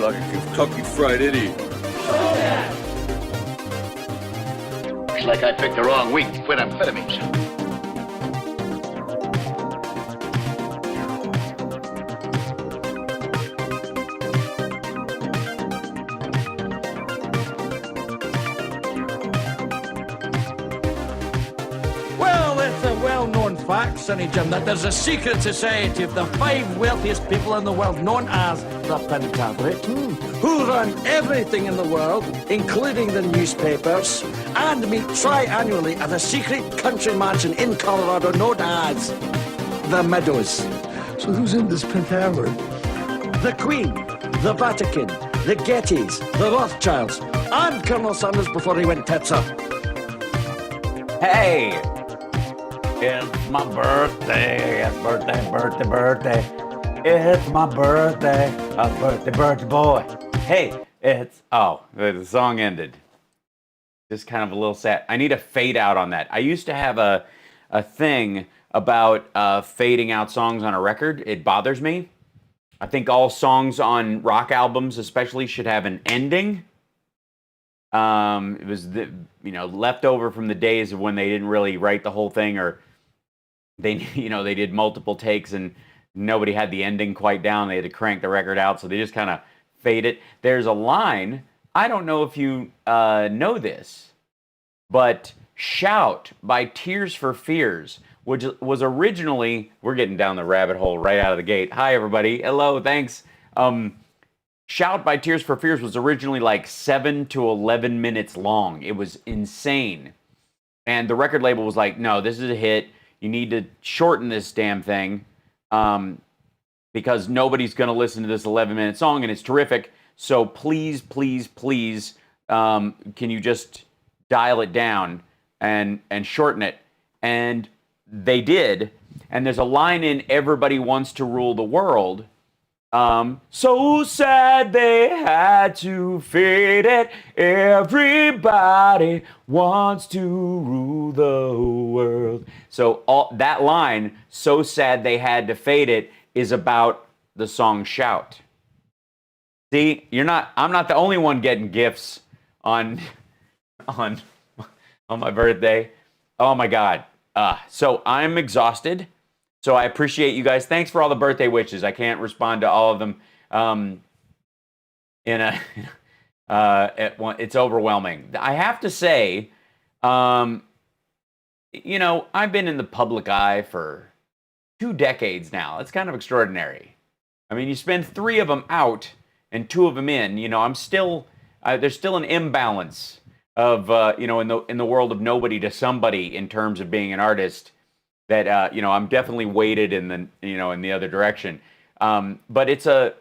like a Kentucky Fried Idiot. Looks like I picked the wrong week to quit amphetamines. Well, it's a well-known fact, Sonny Jim, that there's a secret society of the 5 wealthiest people in the world known as the Pentaverate, who run everything in the world, including the newspapers, and meet tri-annually at a secret country mansion in Colorado known as the Meadows. So who's in this Pentaverate? The Queen, the Vatican, the Gettys, the Rothschilds, and Colonel Sanders before he went tits up. Hey, it's my birthday. It's birthday. It's my birthday. Birthday boy. Hey, the song ended. Just kind of a little sad. I need a fade out on that. I used to have a thing about fading out songs on a record. It bothers me. I think all songs on rock albums especially should have an ending. It was left over from the days of when they didn't really write the whole thing, or they did multiple takes and nobody had the ending quite down. They had to crank the record out, so they just kind of fade it. There's a line, I don't know if you know this, but "Shout" by Tears for Fears, which was originally, we're getting down the rabbit hole right out of the gate. Hi everybody, hello, thanks. "Shout" by Tears for Fears was originally like 7 to 11 minutes long. It was insane. And the record label was like, no, this is a hit. You need to shorten this damn thing because nobody's going to listen to this 11-minute song, and it's terrific. So please, please, please, can you just dial it down and shorten it? And they did. And there's a line in "Everybody Wants to Rule the World." So sad they had to fade it. Everybody wants to rule the world. So that line, "so sad they had to fade it," is about the song "Shout." See, I'm not the only one getting gifts on my birthday. Oh my God. So I'm exhausted. So I appreciate you guys. Thanks for all the birthday wishes. I can't respond to all of them. It's overwhelming. I have to say, I've been in the public eye for 2 decades now. It's kind of extraordinary. I mean, you spend 3 of them out and 2 of them in. I'm still there's still an imbalance of in the world of nobody to somebody in terms of being an artist. That I'm definitely weighted in the other direction. But it's a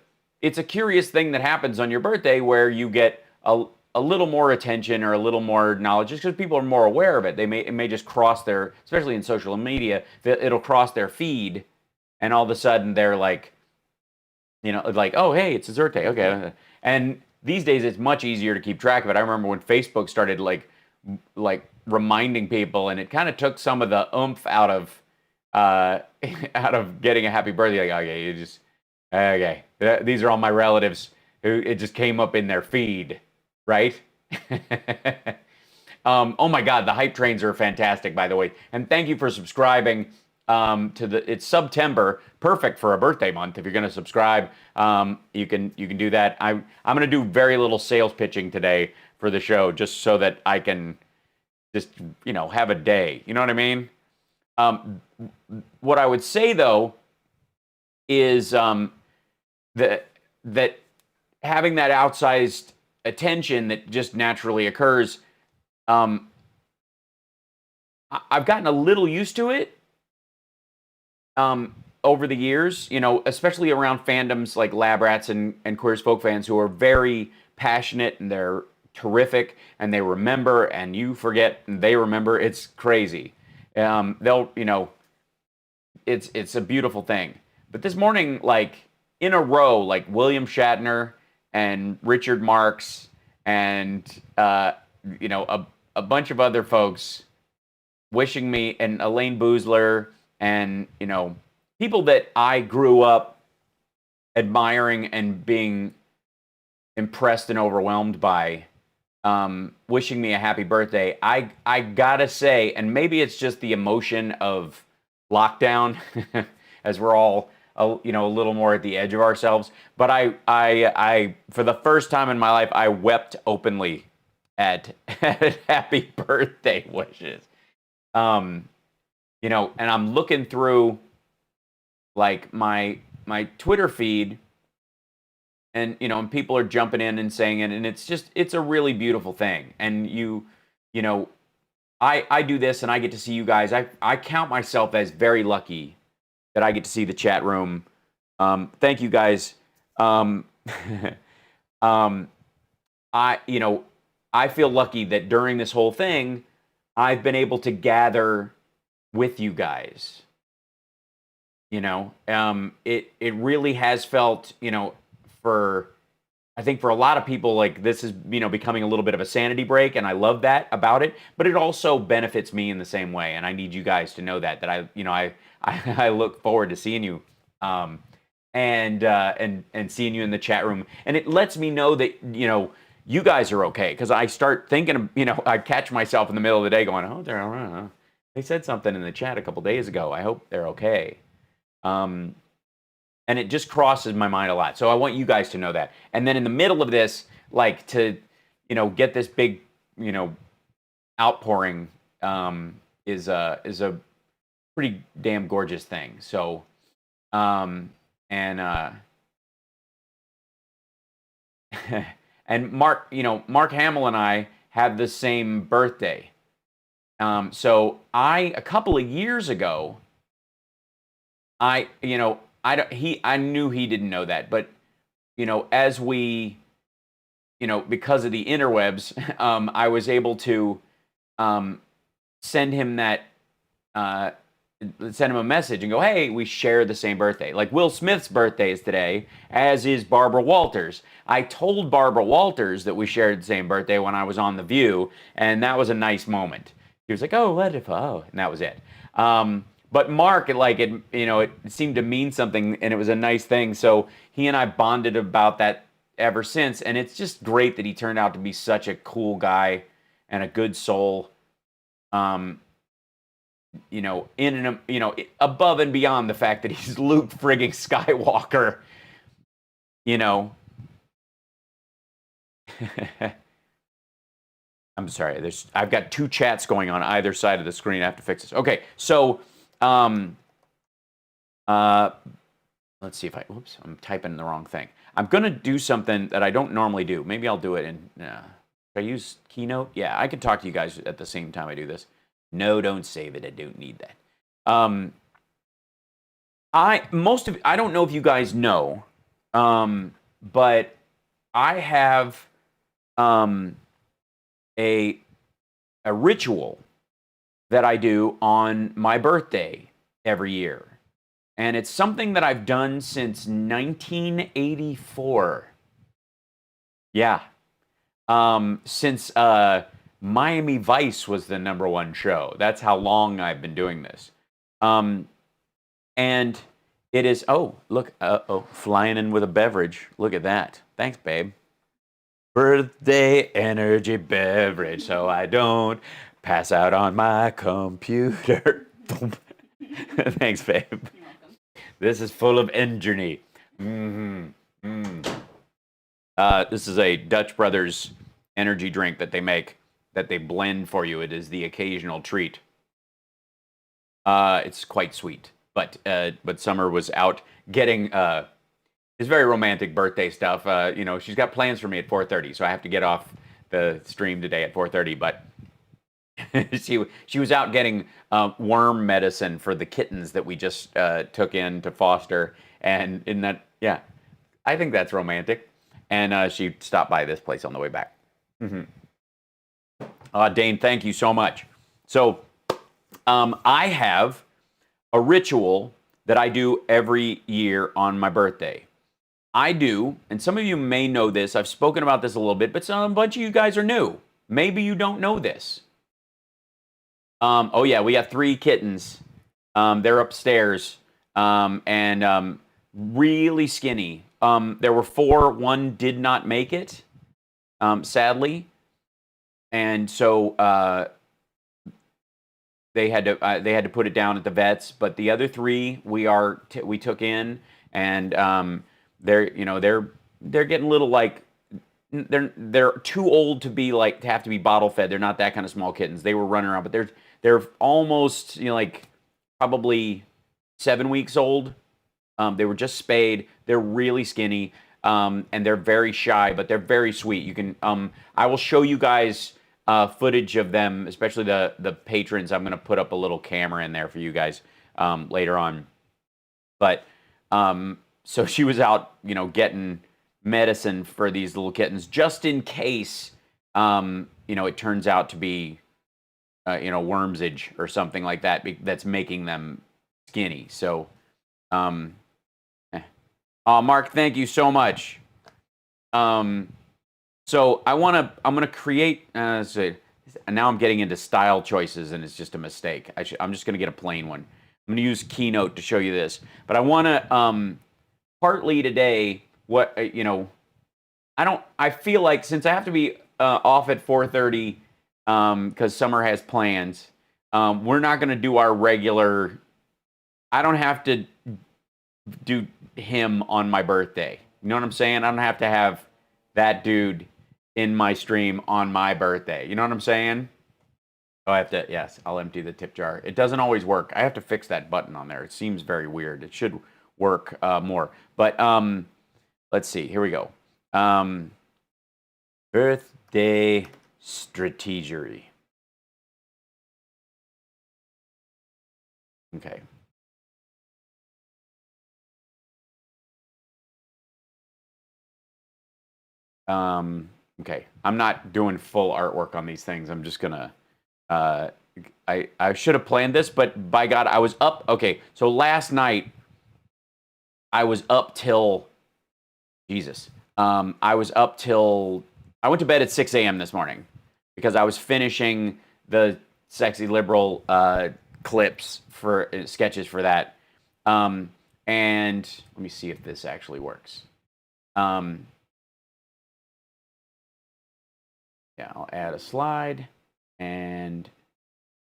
curious thing that happens on your birthday where you get a little more attention or a little more knowledge, just because people are more aware of it. It may just cross their, especially in social media, it'll cross their feed, and all of a sudden they're like, oh hey, it's his birthday, okay. And these days it's much easier to keep track of it. I remember when Facebook started like reminding people, and it kind of took some of the oomph out of getting a happy birthday. Like, okay, these are all my relatives who it just came up in their feed, right? Oh my God, the hype trains are fantastic, by the way, and thank you for subscribing it's September, perfect for a birthday month. If you're going to subscribe, you can do that. I'm going to do very little sales pitching today for the show, just so that I can just have a day. You know what I mean? What I would say though is that having that outsized attention that just naturally occurs, I've gotten a little used to it over the years, especially around fandoms like Lab Rats and Queer as Folk fans who are very passionate and they're terrific and they remember and you forget and they remember. It's crazy. It's a beautiful thing. But this morning, like in a row, like William Shatner and Richard Marx and a bunch of other folks wishing me, and Elaine Boozler, and people that I grew up admiring and being impressed and overwhelmed by wishing me a happy birthday. I gotta say, and maybe it's just the emotion of lockdown, as we're all a little more at the edge of ourselves. But I for the first time in my life, I wept openly at happy birthday wishes. And I'm looking through like my Twitter feed, and and people are jumping in and saying it, and it's a really beautiful thing. And I do this and I get to see you guys. I count myself as very lucky that I get to see the chat room. Thank you guys. I feel lucky that during this whole thing, I've been able to gather with you guys. It really has felt, I think for a lot of people, like this is, becoming a little bit of a sanity break, and I love that about it. But it also benefits me in the same way, and I need you guys to know that I look forward to seeing you, and seeing you in the chat room, and it lets me know that you guys are okay, because I start thinking, I catch myself in the middle of the day going, oh, they said something in the chat a couple days ago. I hope they're okay. And it just crosses my mind a lot. So I want you guys to know that. And then in the middle of this, like to, get this big, outpouring is a pretty damn gorgeous thing. So, and Mark, Mark Hamill and I have the same birthday. So a couple of years ago, I knew he didn't know that, but as we, because of the interwebs, I was able to send him a message and go, hey, we share the same birthday. Like Will Smith's birthday is today, as is Barbara Walters. I told Barbara Walters that we shared the same birthday when I was on The View, and that was a nice moment. He was like, oh, what if, oh, and that was it. But Mark, it seemed to mean something, and it was a nice thing. So he and I bonded about that ever since, and it's just great that he turned out to be such a cool guy and a good soul. Above and beyond the fact that he's Luke frigging Skywalker, I'm sorry. I've got two chats going on either side of the screen. I have to fix this. Okay, so let's see if whoops, I'm typing the wrong thing. I'm gonna do something that I don't normally do. Maybe I'll do it in. Should I use Keynote? Yeah, I can talk to you guys at the same time I do this. No, don't save it. I don't need that. I don't know if you guys know, but I have a ritual that I do on my birthday every year. And it's something that I've done since 1984. Yeah. Since Miami Vice was the #1 show. That's how long I've been doing this. And it is, oh, look, flying in with a beverage. Look at that. Thanks, babe. Birthday energy beverage, so I don't pass out on my computer. Thanks, babe. This is full of energy. This is a Dutch Brothers energy drink that they make, that they blend for you. It is the occasional treat. It's quite sweet, but Summer was out getting it's very romantic birthday stuff. She's got plans for me at 4:30, so I have to get off the stream today at 4:30. But she was out getting worm medicine for the kittens that we just took in to foster, and in that, yeah, I think that's romantic. And she stopped by this place on the way back. Dane, thank you so much. So I have a ritual that I do every year on my birthday. I do, and some of you may know this, I've spoken about this a little bit, but a bunch of you guys are new. Maybe you don't know this. Oh yeah, we have 3 kittens. They're upstairs, and really skinny. there were 4. One did not make it, sadly, and so they had to put it down at the vets. But the other 3 we took in, and they're getting a little like they're too old to be like to have to be bottle fed. They're not that kind of small kittens. They were running around, but they're almost like probably 7 weeks old. They were just spayed. They're really skinny, and they're very shy, but they're very sweet. You can I will show you guys footage of them, especially the patrons. I'm going to put up a little camera in there for you guys later on. But so she was out, getting medicine for these little kittens just in case it turns out to be wormsage or something like that that's making them skinny. So Mark, thank you so much. So I'm gonna create and now I'm getting into style choices, and it's just a mistake. I'm just gonna get a plain one. I'm gonna use Keynote to show you this, but I want to partly today I feel like since I have to be off at 4:30 because Summer has plans, we're not going to do our regular. I don't have to do him on my birthday. You know what I'm saying? I don't have to have that dude in my stream on my birthday. You know what I'm saying? Oh, I have to. Yes, I'll empty the tip jar. It doesn't always work. I have to fix that button on there. It seems very weird. It should work more. But let's see. Here we go. Birthday strategery. Okay. Okay. I'm not doing full artwork on these things. I'm just gonna. I should have planned this, but by God, I was up. Okay, so last night I was up till Jesus. I was up till I went to bed at 6 a.m. this morning because I was finishing the Sexy Liberal clips for sketches for that. And let me see if this actually works. Yeah, I'll add a slide, and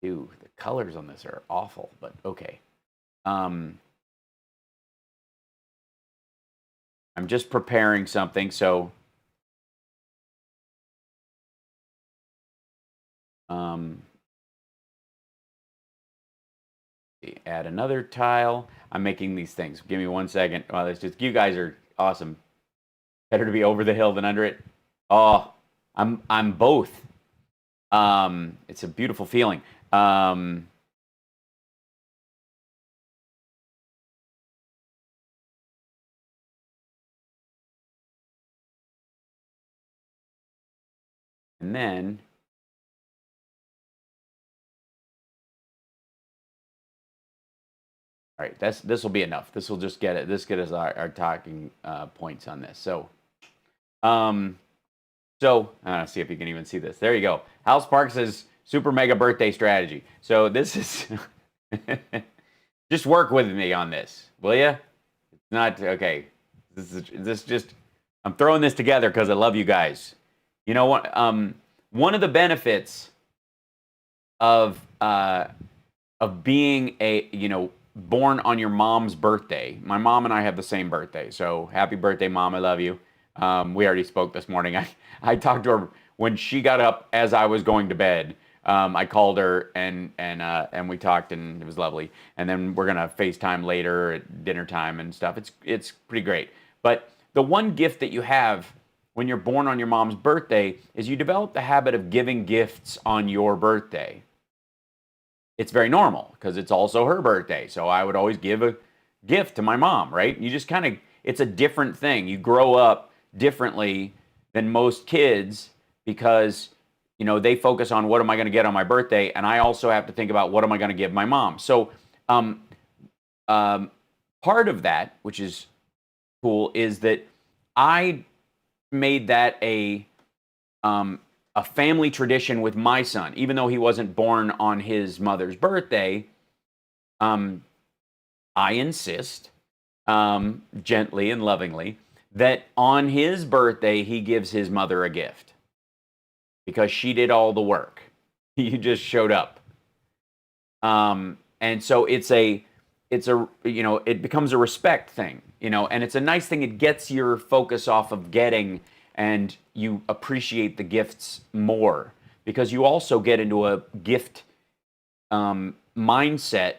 the colors on this are awful, but okay. I'm just preparing something, so add another tile. I'm making these things. Give me 1 second. Wow, that's just you guys are awesome. Better to be over the hill than under it. Oh, I'm both. It's a beautiful feeling. And then all right, this will be enough. This will just get it. This get us our talking points on this. So see if you can even see this. There you go. HalSparks' super mega birthday strategy. So this is just work with me on this, will you? It's not okay. This just I'm throwing this together because I love you guys. You know what? One of the benefits of being born on your mom's birthday. My mom and I have the same birthday, so happy birthday, Mom! I love you. We already spoke this morning. I talked to her when she got up as I was going to bed. I called her and we talked, and it was lovely. And then we're gonna FaceTime later at dinner time and stuff. It's pretty great. But the one gift that you have when you're born on your mom's birthday is you develop the habit of giving gifts on your birthday. It's very normal because it's also her birthday. So I would always give a gift to my mom, right? You just it's a different thing. You grow up differently than most kids because, they focus on what am I going to get on my birthday? And I also have to think about what am I going to give my mom? So part of that, which is cool, is that I made that a family tradition with my son, even though he wasn't born on his mother's birthday. I insist, gently and lovingly, that on his birthday, he gives his mother a gift because she did all the work. You just showed up. And so it's a, you know, it becomes a respect thing, you know, and it's a nice thing. It gets your focus off of getting, and you appreciate the gifts more because you also get into a gift mindset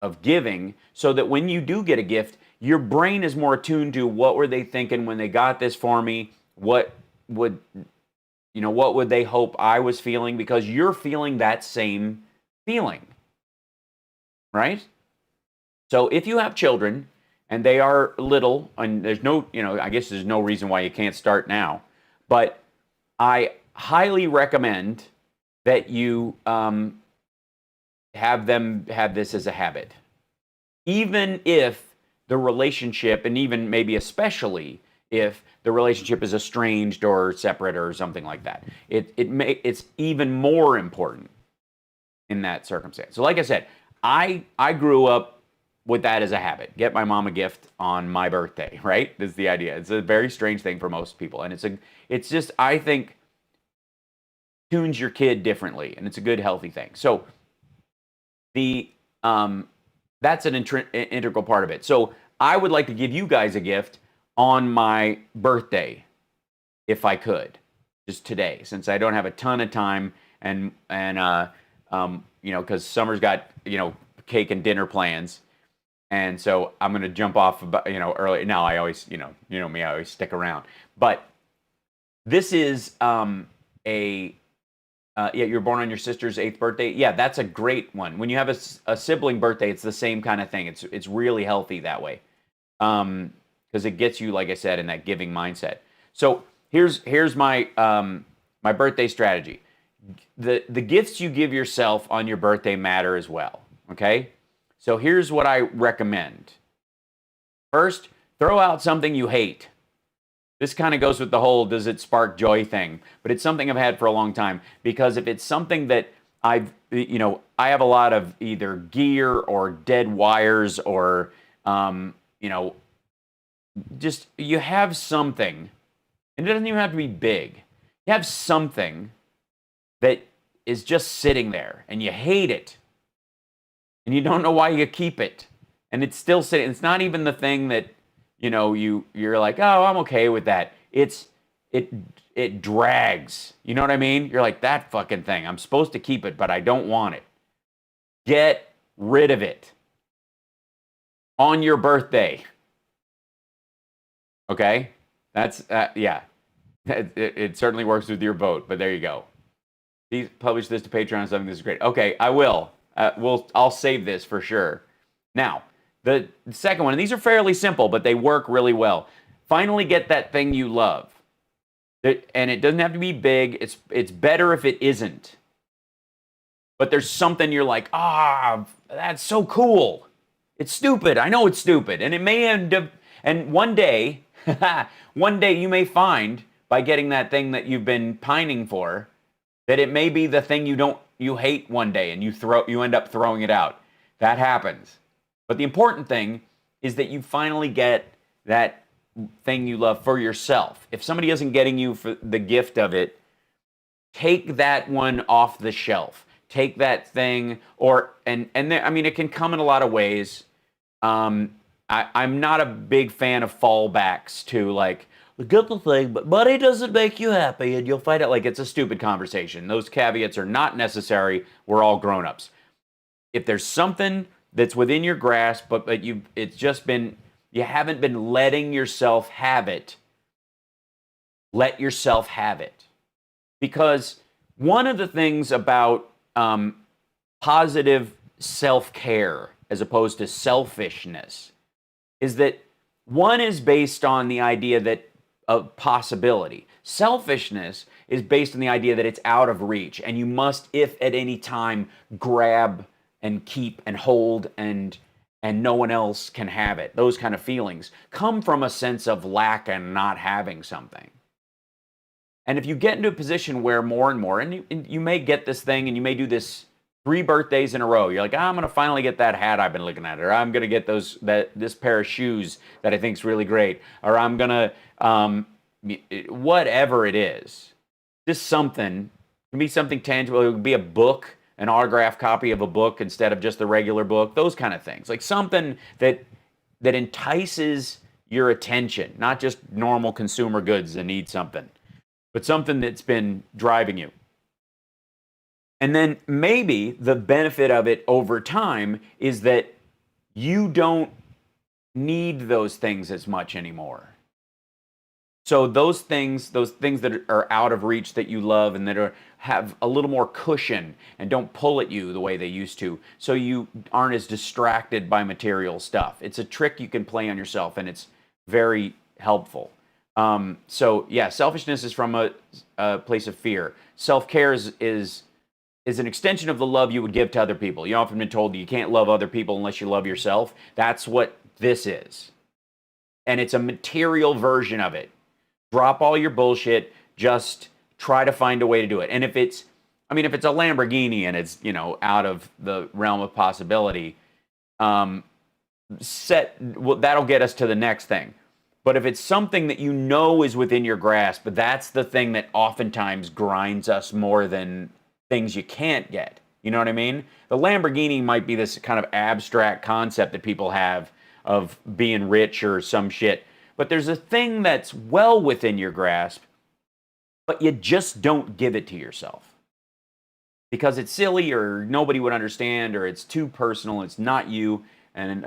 of giving, so that when you do get a gift, your brain is more attuned to what were they thinking when they got this for me? What would they hope I was feeling? Because you're feeling that same feeling, right? So if you have children and they are little, and there's no, you know, I guess there's no reason why you can't start now, but I highly recommend that you have them have this as a habit. Even if the relationship, and even maybe especially if the relationship is estranged or separate or something like that, it's even more important in that circumstance. So like I said, I grew up with that as a habit. Get my mom a gift on my birthday, right? Is the idea. It's a very strange thing for most people, and it's just, I think, tunes your kid differently, and it's a good, healthy thing. So that's an integral part of it. So I would like to give you guys a gift on my birthday, if I could, just today, since I don't have a ton of time, and you know, because Summer's got, you know, cake and dinner plans, and so I'm gonna jump off about, you know, early. Now I always, you know me, I always stick around, but this is yeah, you were born on your sister's 8th birthday. Yeah, that's a great one. When you have a sibling birthday, it's the same kind of thing. It's really healthy that way, because it gets you, like I said, in that giving mindset. So here's my my birthday strategy. The gifts you give yourself on your birthday matter as well. Okay, so here's what I recommend. First, throw out something you hate. This kind of goes with the whole does it spark joy thing, but it's something I've had for a long time, because if it's something that I have a lot of either gear or dead wires or, you know, just you have something, and it doesn't even have to be big. You have something that is just sitting there and you hate it and you don't know why you keep it, and it's still sitting. It's not even the thing that, you know, you're like, oh, I'm okay with that. It drags. You know what I mean? You're like, that fucking thing. I'm supposed to keep it, but I don't want it. Get rid of it on your birthday. Okay? That's yeah. It certainly works with your vote, but there you go. Please publish this to Patreon. Something this is great. Okay, I will. I'll save this for sure. Now, the second one, and these are fairly simple, but they work really well. Finally get that thing you love. And it doesn't have to be big. It's better if it isn't. But there's something you're like, that's so cool. It's stupid. I know it's stupid. And it may end up, and one day you may find, by getting that thing that you've been pining for, that it may be the thing you hate one day, and you end up throwing it out. That happens. But the important thing is that you finally get that thing you love for yourself. If somebody isn't getting you for the gift of it, take that one off the shelf. Take that thing, and I mean, it can come in a lot of ways. I'm not a big fan of fallbacks to, like, get the thing, but money doesn't make you happy, and you'll find out, like, it's a stupid conversation. Those caveats are not necessary. We're all grown-ups. If there's something that's within your grasp, but you haven't been letting yourself have it, let yourself have it. Because one of the things about positive self-care as opposed to selfishness is that one is based on the idea that of possibility. Selfishness is based on the idea that it's out of reach, and you must, if at any time, grab and keep and hold, and no one else can have it. Those kind of feelings come from a sense of lack and not having something. And if you get into a position where more and more, and you may get this thing, and you may do this 3 birthdays in a row. You're like, I'm going to finally get that hat I've been looking at, or I'm going to get this pair of shoes that I think is really great, or I'm going to, whatever it is, just something. It can be something tangible. It could be a book, an autographed copy of a book instead of just the regular book, those kind of things. Like something that entices your attention, not just normal consumer goods that need something, but something that's been driving you. And then maybe the benefit of it over time is that you don't need those things as much anymore. So those things that are out of reach that you love and that have a little more cushion and don't pull at you the way they used to, so you aren't as distracted by material stuff. It's a trick you can play on yourself, and it's very helpful. So yeah, selfishness is from a place of fear. Self-care is an extension of the love you would give to other people. You've often been told that you can't love other people unless you love yourself. That's what this is. And it's a material version of it. Drop all your bullshit, just try to find a way to do it. And if it's a Lamborghini and it's, out of the realm of possibility, that'll get us to the next thing. But if it's something that you know is within your grasp, that's the thing that oftentimes grinds us more than things you can't get. You know what I mean? The Lamborghini might be this kind of abstract concept that people have of being rich or some shit. But there's a thing that's well within your grasp, but you just don't give it to yourself. Because it's silly or nobody would understand or it's too personal, it's not you, and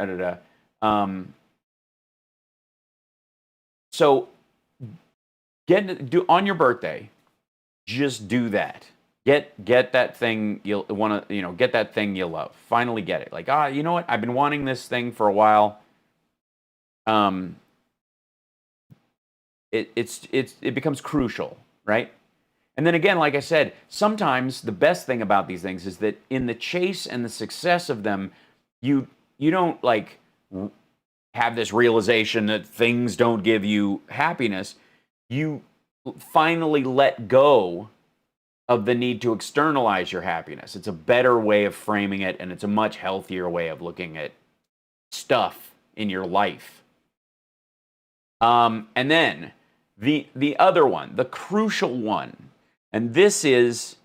so on your birthday, just do that. Get that thing you'll want to, get that thing you love. Finally get it. Like, you know what? I've been wanting this thing for a while. It becomes crucial, right? And then again, like I said, sometimes the best thing about these things is that in the chase and the success of them, you don't like have this realization that things don't give you happiness. You finally let go of the need to externalize your happiness. It's a better way of framing it, and it's a much healthier way of looking at stuff in your life. And then the other one, the crucial one, and this is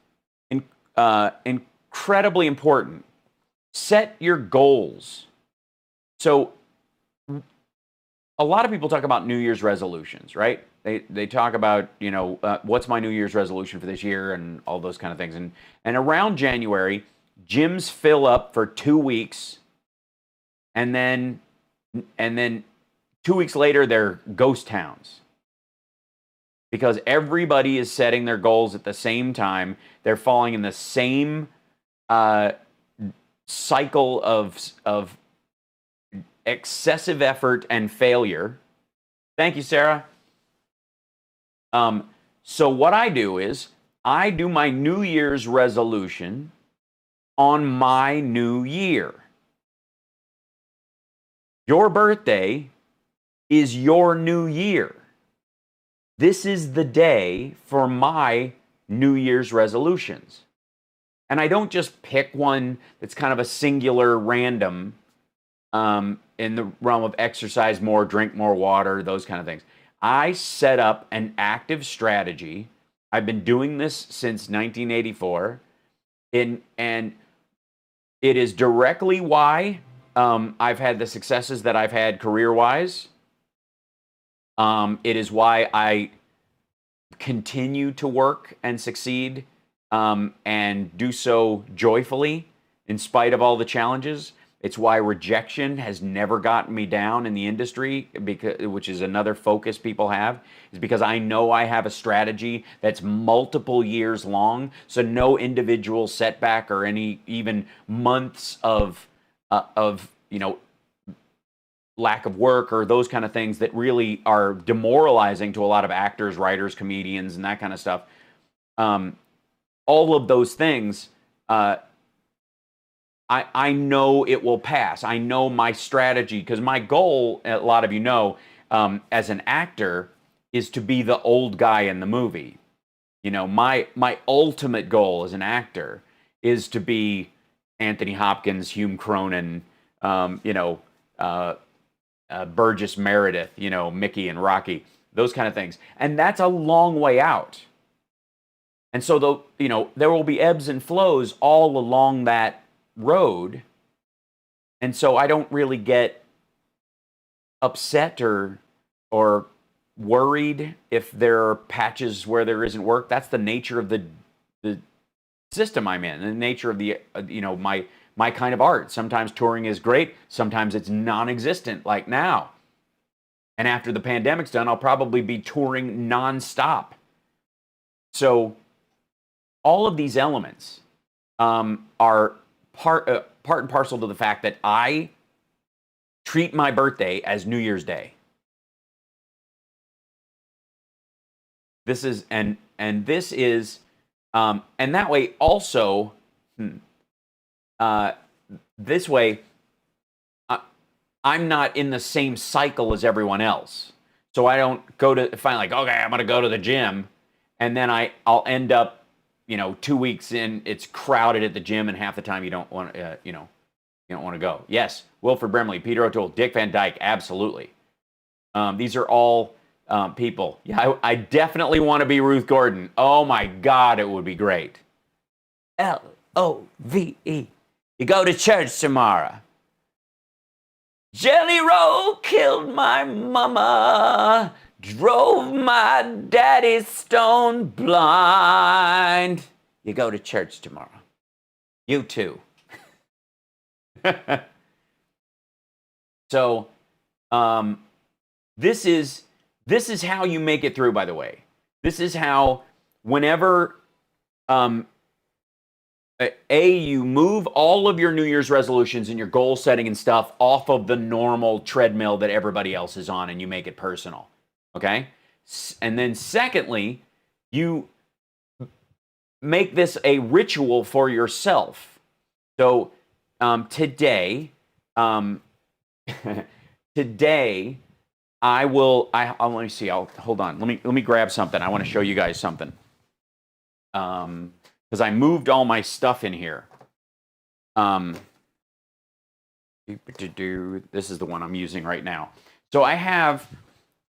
incredibly important. Set your goals. So a lot of people talk about New Year's resolutions, right? They talk about, what's my New Year's resolution for this year and all those kind of things. And around January, gyms fill up for 2 weeks, and then 2 weeks later, they're ghost towns. Because everybody is setting their goals at the same time. They're falling in the same cycle of excessive effort and failure. Thank you, Sarah. So what I do is I do my New Year's resolution on my new year. Your birthday is your new year. This is the day for my New Year's resolutions. And I don't just pick one that's kind of a singular random in the realm of exercise more, drink more water, those kind of things. I set up an active strategy. I've been doing this since 1984. And it is directly why I've had the successes that I've had career-wise. It is why I continue to work and succeed and do so joyfully in spite of all the challenges. It's why rejection has never gotten me down in the industry, which is another focus people have, is because I know I have a strategy that's multiple years long, so no individual setback or any even months of lack of work or those kind of things that really are demoralizing to a lot of actors, writers, comedians, and that kind of stuff. All of those things, I know it will pass. I know my strategy, because my goal, a lot of you know, as an actor, is to be the old guy in the movie. My ultimate goal as an actor is to be Anthony Hopkins, Hume Cronin, Burgess Meredith, Mickey and Rocky, those kind of things. And that's a long way out. And so there will be ebbs and flows all along that road. And so I don't really get upset or worried if there are patches where there isn't work. That's the nature of the system I'm in, the nature of the my kind of art. Sometimes touring is great, sometimes it's non-existent, like now. And after the pandemic's done, I'll probably be touring nonstop. So all of these elements are part and parcel to the fact that I treat my birthday as New Year's Day. This is and that way also, this way, I'm not in the same cycle as everyone else. So I don't go to find like, okay, I'm going to go to the gym, and then I'll end up, 2 weeks in, it's crowded at the gym, and half the time you don't want to, you don't want to go. Yes, Wilford Brimley, Peter O'Toole, Dick Van Dyke, absolutely. These are all people. Yeah, I definitely want to be Ruth Gordon. Oh my God, it would be great. L-O-V-E. You go to church tomorrow. Jelly Roll killed my mama, drove my daddy stone blind. You go to church tomorrow. You too. So, this is how you make it through, by the way. This is how, whenever, you move all of your New Year's resolutions and your goal setting and stuff off of the normal treadmill that everybody else is on, and you make it personal, okay? And then secondly, you make this a ritual for yourself. So today, today, let me see. Hold on. Let me grab something. I want to show you guys something. Because I moved all my stuff in here. This is the one I'm using right now. So I have.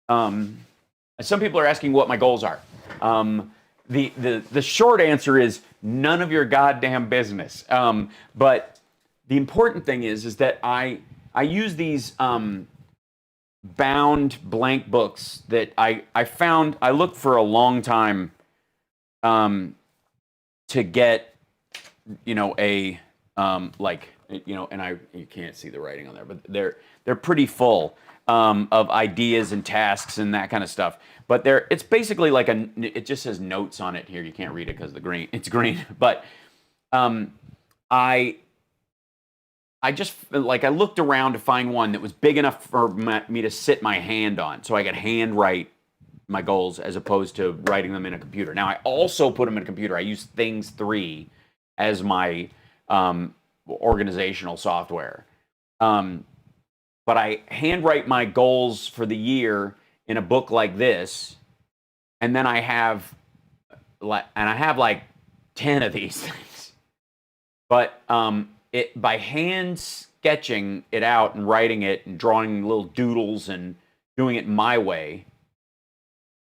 Some people are asking what my goals are. The short answer is none of your goddamn business. But the important thing is that I use these bound blank books that I found. I looked for a long time to get, you can't see the writing on there, but they're pretty full of ideas and tasks and that kind of stuff. But it's basically like it just says notes on it here. You can't read it because it's green. But I just I looked around to find one that was big enough for me to sit my hand on, so I could handwrite my goals as opposed to writing them in a computer. Now I also put them in a computer. I use Things 3 as my organizational software. But I handwrite my goals for the year in a book like this, and then I have like 10 of these things. But by hand sketching it out and writing it and drawing little doodles and doing it my way.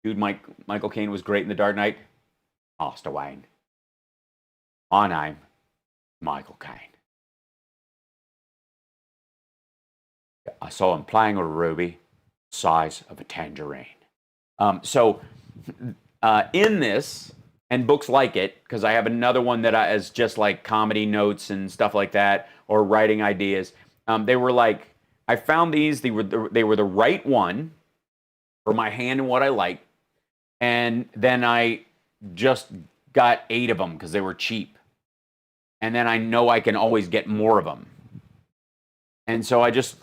Dude, Michael Caine was great in The Dark Knight. Master Wayne. My name, Michael Caine. I saw him playing with a ruby, size of a tangerine. So in this, and books like it, because I have another one that is just like comedy notes and stuff like that, or writing ideas. They were like, I found these. They were the right one for my hand and what I like. And then I just got 8 of them because they were cheap. And then I know I can always get more of them. And so I just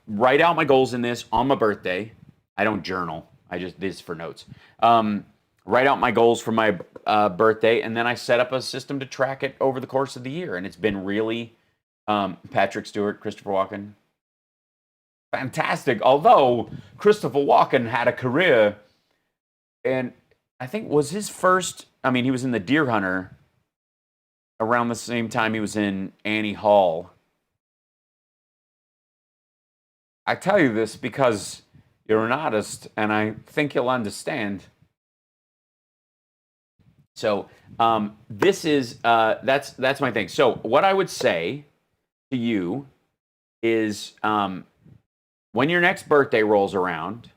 write out my goals in this on my birthday. I don't journal. This is for notes. Write out my goals for my birthday, and then I set up a system to track it over the course of the year. And it's been really Patrick Stewart, Christopher Walken. Fantastic. Although Christopher Walken had a career, and I think was his first, he was in The Deer Hunter. around the same time he was in Annie Hall. I tell you this because you're an artist, and I think you'll understand. So this is that's my thing. So what I would say to you is when your next birthday rolls around,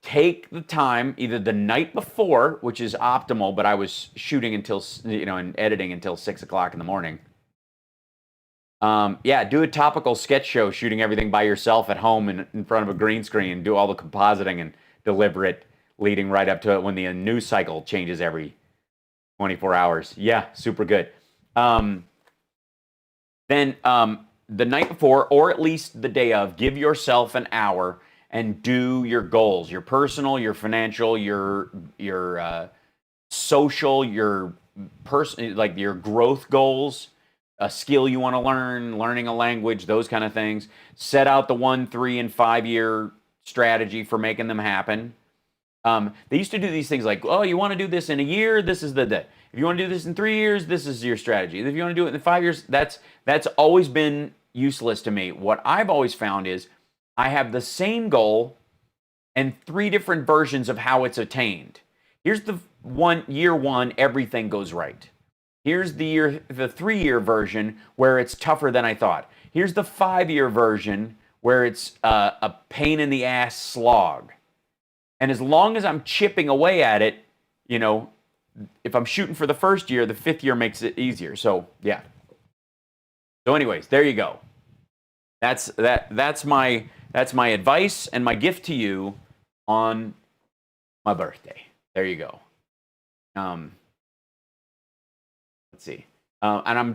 take the time either the night before, which is optimal, but I was shooting until and editing until 6 o'clock in the morning. Yeah, do a topical sketch show, shooting everything by yourself at home in front of a green screen, do all the compositing and deliver it, leading right up to it when the news cycle changes every 24 hours. Yeah, super good. Then the night before, or at least the day of, give yourself an hour and do your goals, your personal, your financial, your social, your like your growth goals, a skill you want to learn, learning a language, those kind of things. Set out the 1, 3, and 5 year strategy for making them happen. They used to do these things like, oh, you want to do this in a year, this is the day. If you want to do this in 3 years, this is your strategy. If you want to do it in 5 years, that's always been useless to me. What I've always found is I have the same goal and 3 different versions of how it's attained. Here's the year one, everything goes right. Here's the 3-year version where it's tougher than I thought. Here's the 5-year version where it's a pain in the ass slog. And as long as I'm chipping away at it, if I'm shooting for the first year, the 5th year makes it easier. So yeah. So anyways, there you go. That's my advice and my gift to you on my birthday. There you go. Let's see. And I'm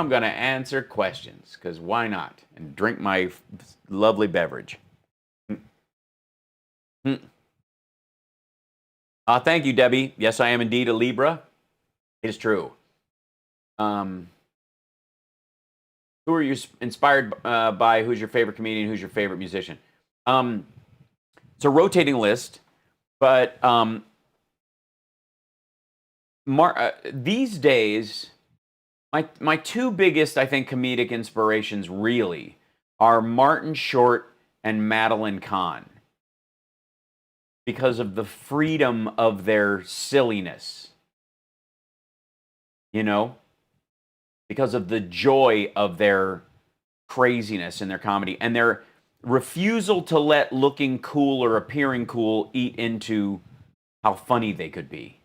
gonna answer questions, because why not? And drink my lovely beverage. Thank you, Debbie. Yes, I am indeed a Libra. It is true. Who are you inspired by? Who's your favorite comedian? Who's your favorite musician? It's a rotating list, but these days, my 2 biggest, I think, comedic inspirations really are Martin Short and Madeline Kahn, because of the freedom of their silliness, because of the joy of their craziness in their comedy, and their refusal to let looking cool or appearing cool eat into how funny they could be.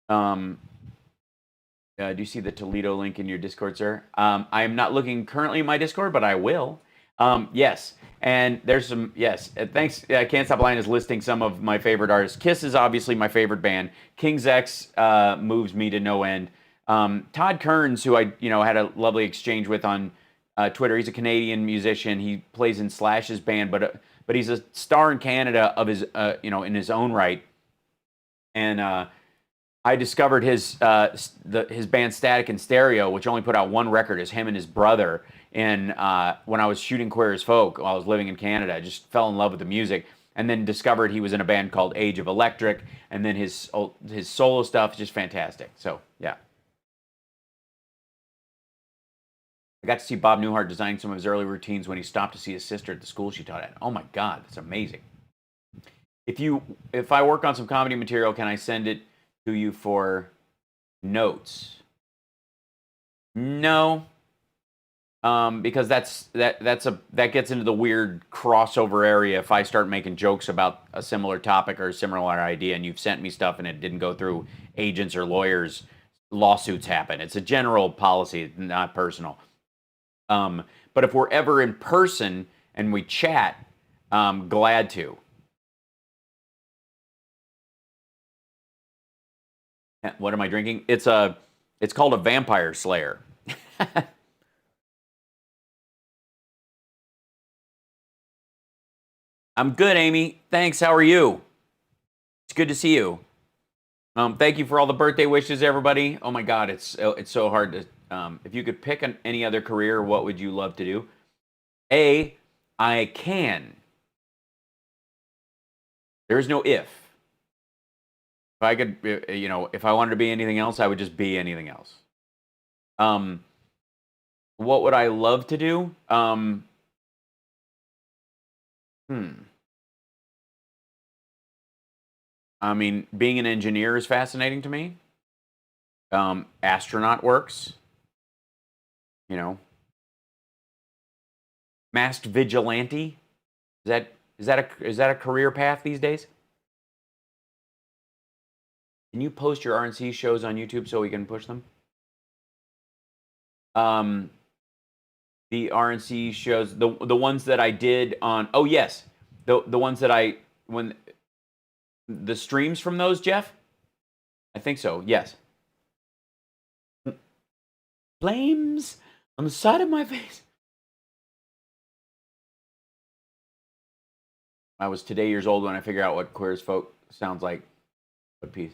Do you see the Toledo link in your Discord, sir? I am not looking currently in my Discord, but I will. Yes. And there's some, yes, thanks. Can't Stop Lying is listing some of my favorite artists. Kiss is obviously my favorite band. King's X moves me to no end. Todd Kearns, who I had a lovely exchange with on Twitter. He's a Canadian musician. He plays in Slash's band, but he's a star in Canada of his in his own right. And I discovered his band Static and Stereo, which only put out 1 record, is him and his brother. And when I was shooting Queer as Folk while I was living in Canada, I just fell in love with the music, and then discovered he was in a band called Age of Electric, and then his solo stuff is just fantastic. So yeah, I got to see Bob Newhart design some of his early routines when he stopped to see his sister at the school she taught at. Oh my God, that's amazing. If I work on some comedy material, can I send it to you for notes? No. Because that gets into the weird crossover area. If I start making jokes about a similar topic or a similar idea, and you've sent me stuff and it didn't go through agents or lawyers, lawsuits happen. It's a general policy, not personal. But if we're ever in person and we chat, glad to. What am I drinking? It's called a Vampire Slayer. I'm good, Amy. Thanks. How are you? It's good to see you. Thank you for all the birthday wishes, everybody. Oh my God, it's so hard to. If you could pick any other career, what would you love to do? I can. There is no if. If I could, if I wanted to be anything else, I would just be anything else. What would I love to do? I mean, being an engineer is fascinating to me. Astronaut works. Masked vigilante. Is that a career path these days? Can you post your RNC shows on YouTube so we can push them? The RNC shows, the ones that I did on, oh yes, the ones that the streams from those, Jeff? I think so, yes. Flames on the side of my face. I was today years old when I figured out what queer as folk sounds like, but PC.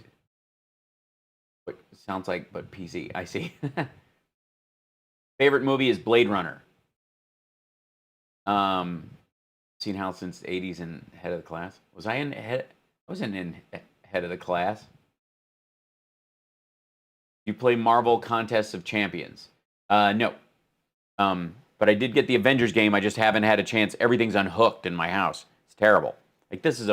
What sounds like, but PC. I see. Favorite movie is Blade Runner. Seen Hal since the 80s and Head of the Class. Was I in Head? I wasn't in Head of the Class. You play Marvel Contests of Champions? No. But I did get the Avengers game. I just haven't had a chance. Everything's unhooked in my house. It's terrible. Like this is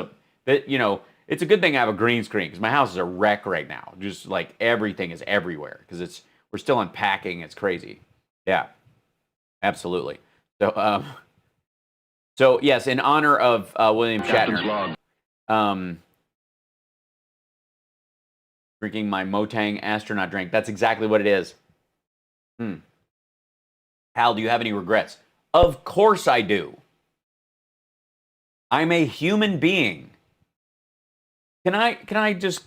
it's a good thing I have a green screen because my house is a wreck right now. Just like everything is everywhere because we're still unpacking. It's crazy. Yeah, absolutely. So yes, in honor of William Shatner, drinking my Motang astronaut drink. That's exactly what it is. Hal, do you have any regrets? Of course I do. I'm a human being. Can I just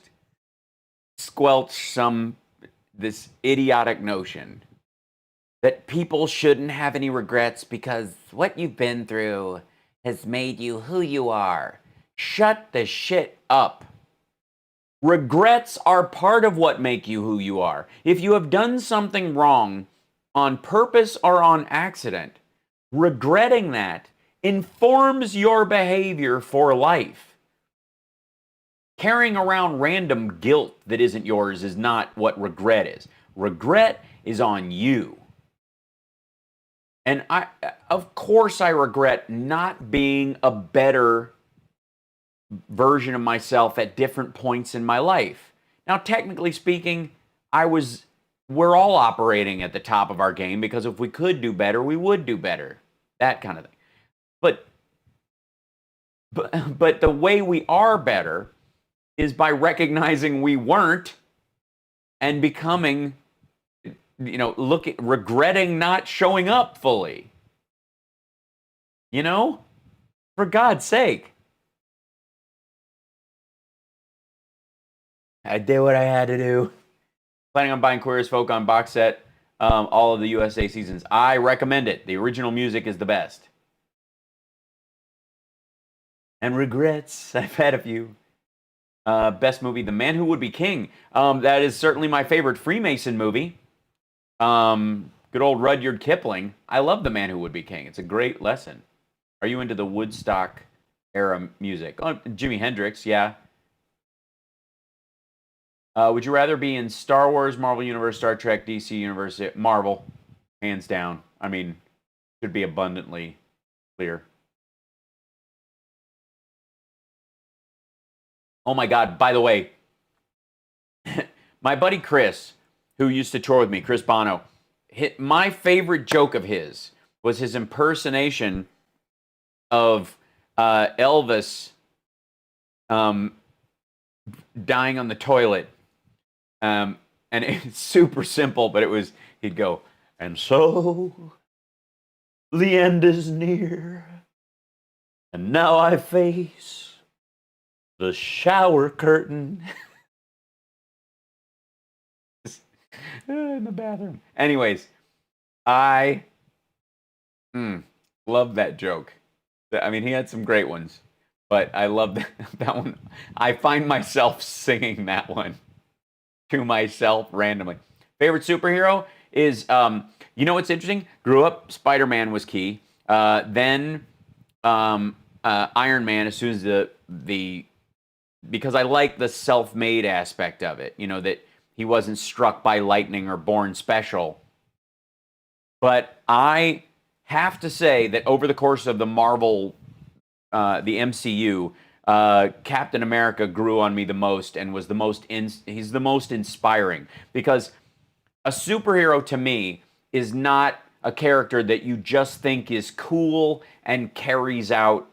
squelch this idiotic notion that people shouldn't have any regrets because what you've been through has made you who you are? Shut the shit up. Regrets are part of what make you who you are. If you have done something wrong on purpose or on accident, regretting that informs your behavior for life. Carrying around random guilt that isn't yours is not what regret is. Regret is on you. And of course I regret not being a better version of myself at different points in my life. Now, technically speaking, we're all operating at the top of our game because if we could do better, we would do better. That kind of thing. But the way we are better is by recognizing we weren't and becoming, regretting not showing up fully. For God's sake. I did what I had to do. Planning on buying Queer as Folk on box set, all of the USA seasons. I recommend it. The original music is the best. And regrets, I've had a few. Best movie, The Man Who Would Be King. That is certainly my favorite Freemason movie. Good old Rudyard Kipling. I love The Man Who Would Be King. It's a great lesson. Are you into the Woodstock era music? Oh, Jimi Hendrix, yeah. Would you rather be in Star Wars, Marvel Universe, Star Trek, DC Universe? Marvel, hands down. I mean, should be abundantly clear. Oh my God, by the way, my buddy Chris, who used to tour with me, Chris Bono, my favorite joke of his was his impersonation of Elvis dying on the toilet. And it's super simple, but he'd go, and so the end is near, and now I face the shower curtain. In the bathroom. Anyways, I love that joke. I mean, he had some great ones, but I love that one. I find myself singing that one to myself randomly. Favorite superhero is, what's interesting? Grew up, Spider-Man was key. Then Iron Man, as soon as the because I like the self-made aspect of it. You know, that he wasn't struck by lightning or born special. But I have to say that over the course of the Marvel, the MCU, Captain America grew on me the most and was the most he's the most inspiring, because a superhero to me is not a character that you just think is cool and carries out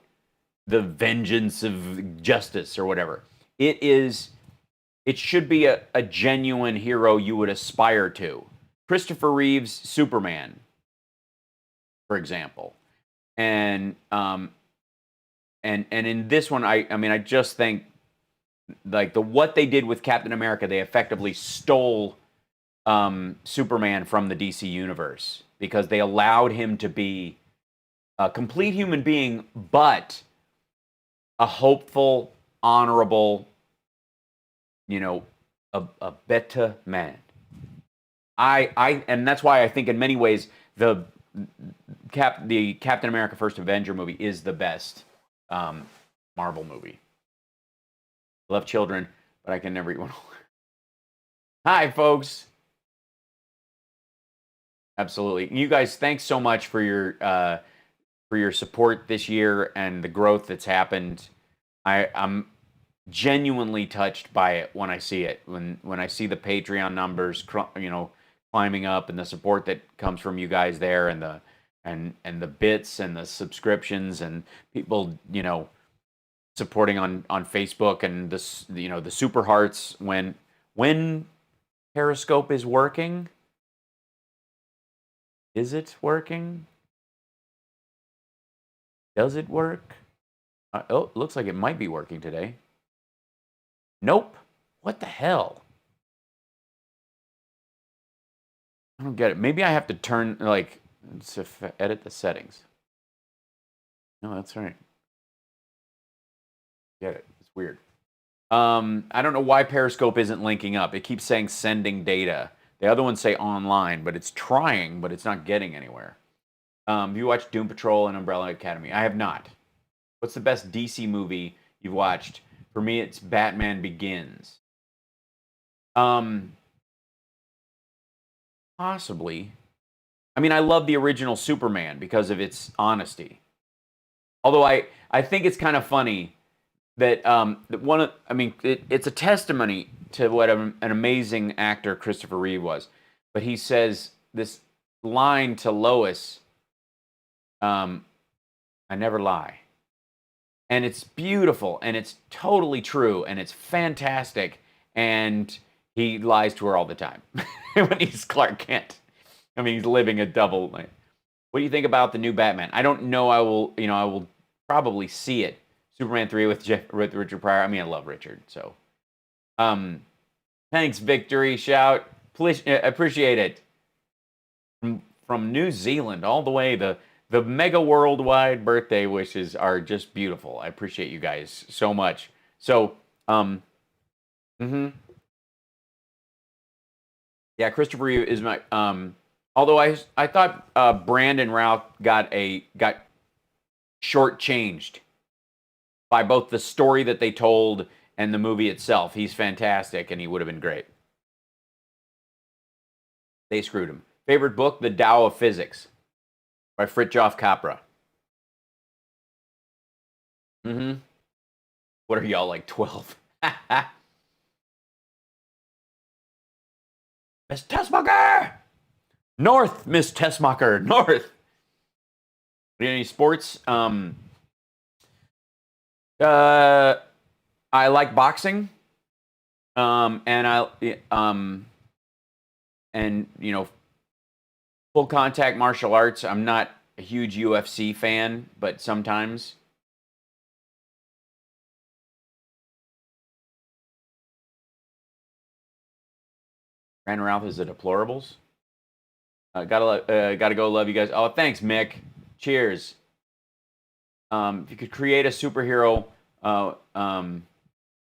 the vengeance of justice or whatever. It should be a genuine hero you would aspire to. Christopher Reeve's Superman, for example. And in this one, I mean, I just think like what they did with Captain America, they effectively stole Superman from the DC universe, because they allowed him to be a complete human being, but a hopeful, honorable, you know, a better man. And that's why I think in many ways the Captain America First Avenger movie is the best Marvel movie. I love children, but I can never eat one. Hi, folks. Absolutely. You guys, thanks so much for your support this year and the growth that's happened. I'm genuinely touched by it when I see it. When I see the Patreon numbers, you know, climbing up, and the support that comes from you guys there, and the bits and the subscriptions, and people, you know, supporting on Facebook, and this, you know, the super hearts when Periscope is working. Is it working? Does it work? Oh, looks like it might be working today. Nope. What the hell? I don't get it. Maybe I have to turn, like, edit the settings. No, that's right. Get it. It's weird. I don't know why Periscope isn't linking up. It keeps saying sending data. The other ones say online, but it's trying, but it's not getting anywhere. Have you watched Doom Patrol and Umbrella Academy? I have not. What's the best DC movie you've watched? For me, it's Batman Begins. Possibly. I mean, I love the original Superman because of its honesty. Although I think it's kind of funny that it's a testimony to what an amazing actor Christopher Reeve was. But he says this line to Lois, I never lie. And it's beautiful, and it's totally true, and it's fantastic, and he lies to her all the time when he's Clark Kent. I mean, he's living a double life. What do you think about the new Batman? I don't know. I will probably see it. Superman 3 with Richard Pryor. I mean, I love Richard, so. Thanks, Victory Shout. Please, appreciate it. From New Zealand all the way, the mega worldwide birthday wishes are just beautiful. I appreciate you guys so much. So, yeah, Christopher Reeve is my, although I thought Brandon Routh got shortchanged by both the story that they told and the movie itself. He's fantastic, and he would have been great. They screwed him. Favorite book, The Tao of Physics by Fritjof Capra. What are y'all, like 12? Miss Tessmacher! North, Miss Tessmacher, north! Any sports? I like boxing. And you know, full contact martial arts. I'm not a huge UFC fan, but sometimes. Brandon Routh is the deplorables. Gotta go. Love you guys. Oh, thanks, Mick. Cheers. If you could create a superhero, what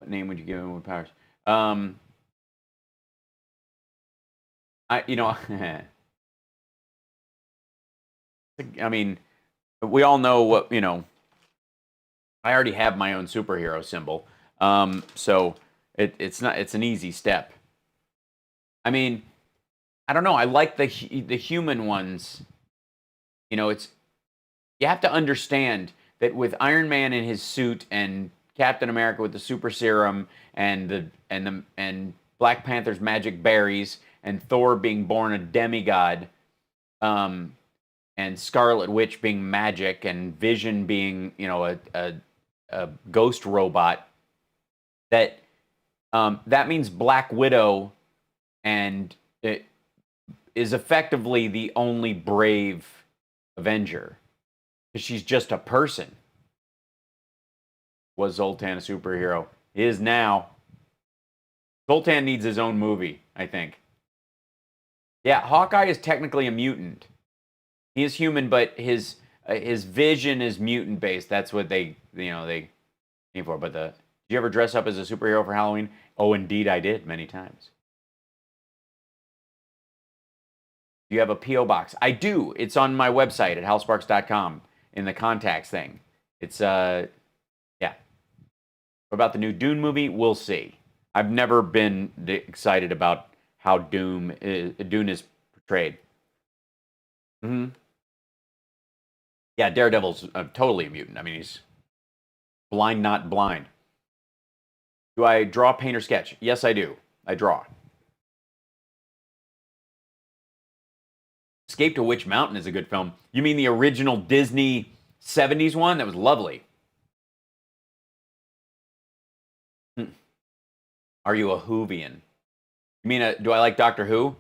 name would you give him with powers? I mean, we all know what, you know, I already have my own superhero symbol. So it's an easy step. I mean, I don't know. I like the human ones. You know, you have to understand that with Iron Man in his suit and Captain America with the super serum and Black Panther's magic berries and Thor being born a demigod, and Scarlet Witch being magic and Vision being, you know, a ghost robot, that means Black Widow and it is effectively the only brave Avenger, because she's just a person. Was Zoltan a superhero? He is now. Zoltan needs his own movie, I think. Yeah, Hawkeye is technically a mutant. He is human, but his vision is mutant based. That's what they aim for. But did you ever dress up as a superhero for Halloween? Oh, indeed, I did many times. Do you have a P.O. box? I do. It's on my website at HalSparks.com in the contacts thing. It's yeah. What about the new Dune movie? We'll see. I've never been excited about how Dune is portrayed. Yeah, Daredevil's totally a mutant. I mean, he's blind, not blind. Do I draw, paint, or sketch? Yes, I do. I draw. Escape to Witch Mountain is a good film. You mean the original Disney 70s one? That was lovely. Are you a Whovian? You mean, do I like Doctor Who?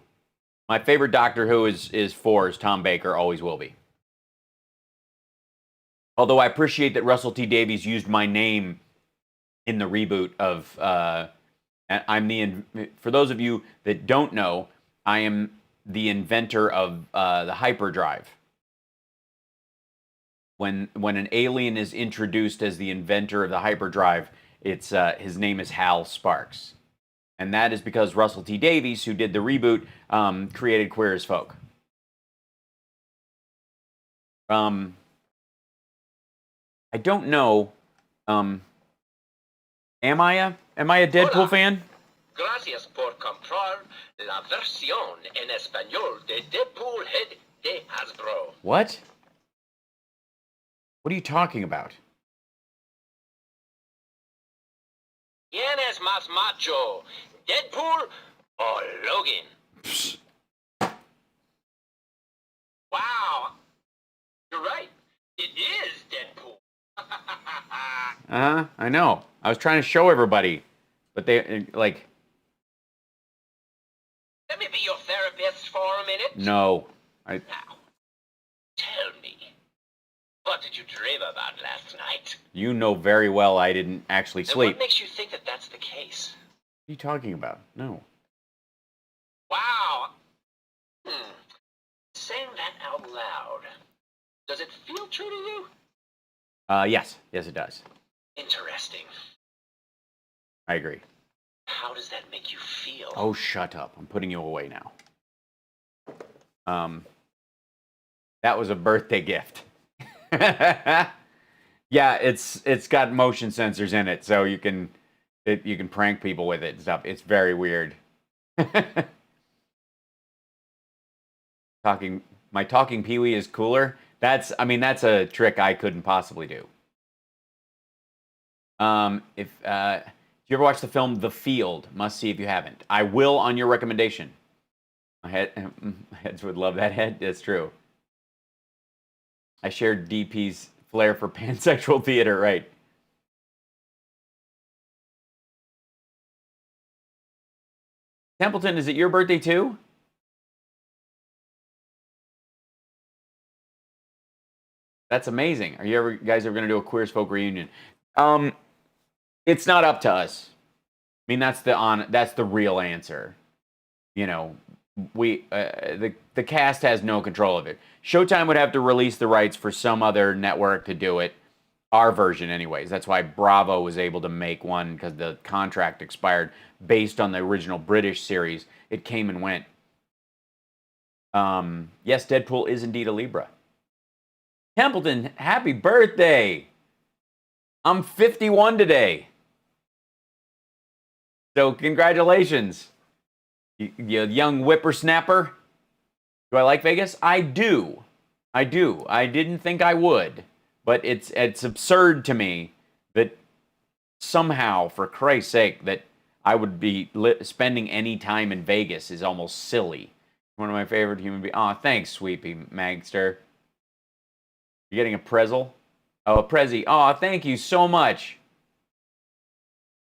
My favorite Doctor Who is 4's Tom Baker, always will be. Although I appreciate that Russell T Davies used my name in the reboot of, for those of you that don't know, I am the inventor of the hyperdrive. When an alien is introduced as the inventor of the hyperdrive, it's his name is Hal Sparks. And that is because Russell T Davies, who did the reboot, created Queer as Folk. I don't know. Am I a Deadpool fan? Gracias por comprar la versión en español de Deadpool Head de Hasbro. What? What are you talking about? ¿Quién es más macho, Deadpool or Logan? Wow, you're right. It is Deadpool. I know. I was trying to show everybody, but they like. Let me be your therapist for a minute. No, Now, tell me, what did you dream about last night? You know very well I didn't actually And sleep. what makes you think that that's the case? What are you talking about? No. Wow. Saying that out loud, does it feel true to you? Yes, it does. Interesting. I agree. How does that make you feel? Oh, shut up! I'm putting you away now. That was a birthday gift. Yeah, it's got motion sensors in it, so you can prank people with it and stuff. It's very weird. My talking Pee-wee is cooler. That's a trick I couldn't possibly do. Did you ever watch the film The Field? Must see if you haven't. I will on your recommendation. Heads would love that head. That's true. I shared DP's flair for pansexual theater, right? Templeton, is it your birthday too? That's amazing. Are you guys ever going to do a Queer as Folk reunion? It's not up to us. I mean, that's the real answer. You know, the cast has no control of it. Showtime would have to release the rights for some other network to do it. Our version, anyways. That's why Bravo was able to make one, because the contract expired based on the original British series. It came and went. Yes, Deadpool is indeed a Libra. Templeton, happy birthday! I'm 51 today. So congratulations, you young whippersnapper. Do I like Vegas? I do. I do. I didn't think I would, but it's absurd to me that somehow, for Christ's sake, that I would be spending any time in Vegas is almost silly. One of my favorite human beings. Aw, thanks, Sweepy Magster. You getting a prezzel? Oh, a Prezi. Aw, thank you so much.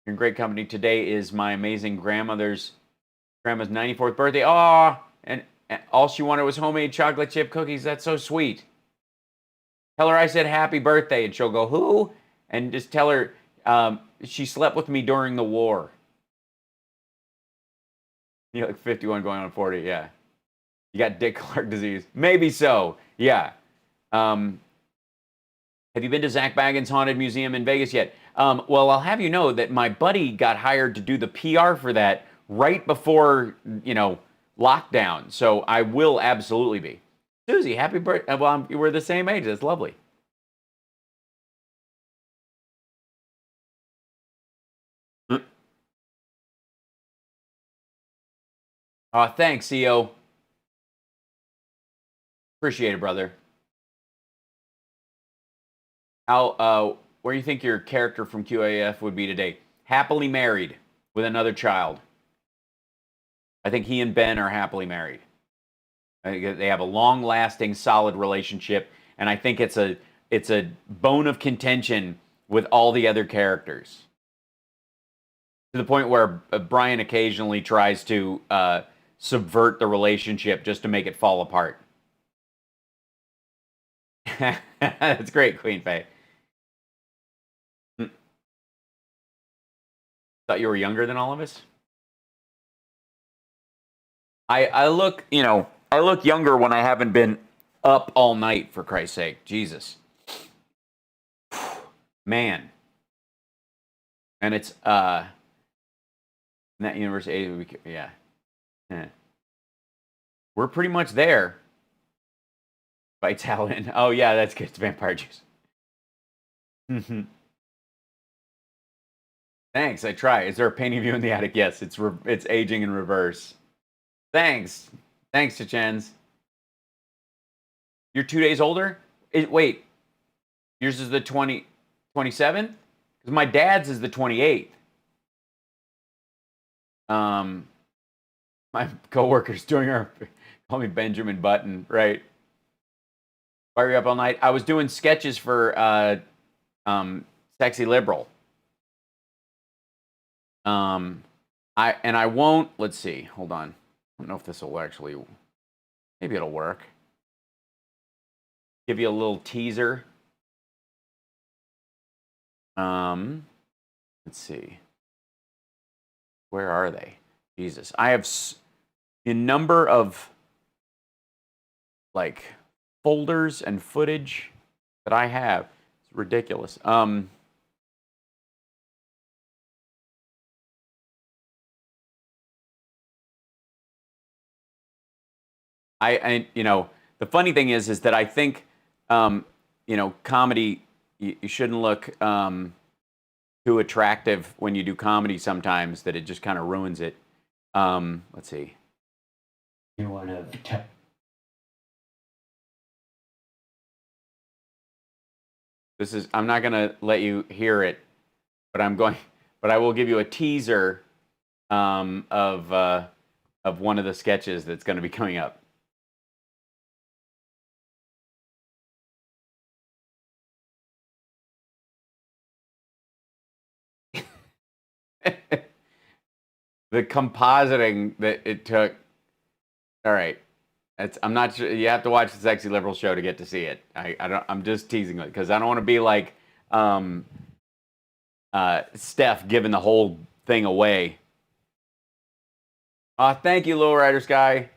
You're in great company. Today is my amazing grandma's 94th birthday. Aw, and all she wanted was homemade chocolate chip cookies. That's so sweet. Tell her I said happy birthday, and she'll go, who? And just tell her she slept with me during the war. You're like 51 going on 40, yeah. You got Dick Clark disease. Maybe so, yeah. Have you been to Zach Baggins' Haunted Museum in Vegas yet? Well, I'll have you know that my buddy got hired to do the PR for that right before, lockdown. So I will absolutely be. Susie, happy birthday. Well, we're the same age. That's lovely. Thanks, CEO. Appreciate it, brother. Where do you think your character from QAF would be today? Happily married with another child. I think he and Ben are happily married. I think they have a long-lasting, solid relationship, and I think it's a bone of contention with all the other characters. To the point where Brian occasionally tries to subvert the relationship just to make it fall apart. That's great, Queen Faye. Thought you were younger than all of us? I look, I look younger when I haven't been up all night, for Christ's sake. Jesus. Man. And it's, in that universe, yeah. We're pretty much there. Vitalin. Oh, yeah, that's good. It's vampire juice. Thanks, I try. Is there a painting of you in the attic? Yes, it's aging in reverse. Thanks. Thanks, Chachens. You're 2 days older? Wait, yours is the 27th? Because my dad's is the 28th. My coworker's doing our, call me Benjamin Button, right? Why were you up all night? I was doing sketches for Sexy Liberal. I won't, let's see, hold on. I don't know if this will actually, maybe it'll work. Give you a little teaser. Let's see. Where are they? Jesus. I have a number of, like, folders and footage that I have. It's ridiculous. The funny thing is that I think, comedy, you shouldn't look too attractive when you do comedy sometimes, that it just kind of ruins it. Let's see. You're one of This is, I'm not going to let you hear it, but I will give you a teaser of one of the sketches that's going to be coming up. The compositing that it took. All right, I'm not sure. You have to watch the Sexy Liberal show to get to see it. I'm just teasing it because I don't want to be like Steph giving the whole thing away. Thank you, Low Rider Sky.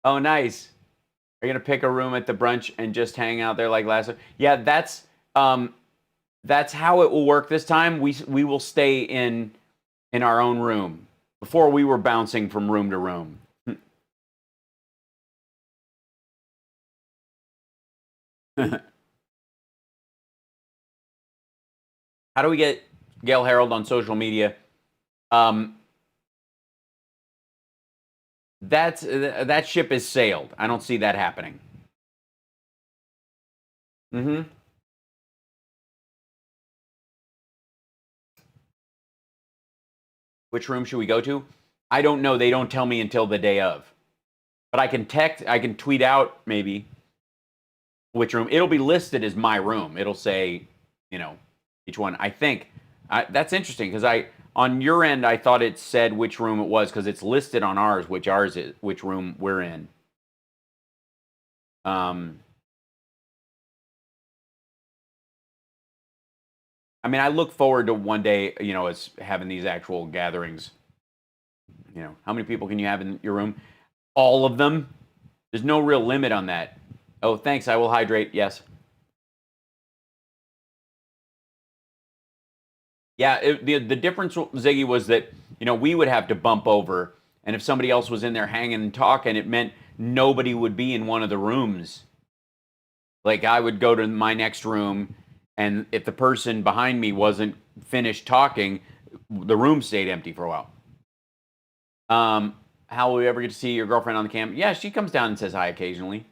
Oh, nice. Are you gonna pick a room at the brunch and just hang out there like last time? Yeah, that's how it will work this time. We will stay in our own room. Before we were bouncing from room to room. How do we get Gail Harold on social media? That ship has sailed. I don't see that happening. Mm-hmm. Which room should we go to? I don't know. They don't tell me until the day of. But I can tweet out maybe which room. It'll be listed as my room. It'll say, you know, each one. I think that's interesting because on your end I thought it said which room it was because it's listed on ours which room we're in. I mean, I look forward to one day, you know, as having these actual gatherings. You know, how many people can you have in your room? All of them. There's no real limit on that. Oh, thanks. I will hydrate. Yes. Yeah. The difference, Ziggy, was that, you know, we would have to bump over, and if somebody else was in there hanging and talking, it meant nobody would be in one of the rooms. Like I would go to my next room, and if the person behind me wasn't finished talking, the room stayed empty for a while. How will we ever get to see your girlfriend on the cam? Yeah, she comes down and says hi occasionally.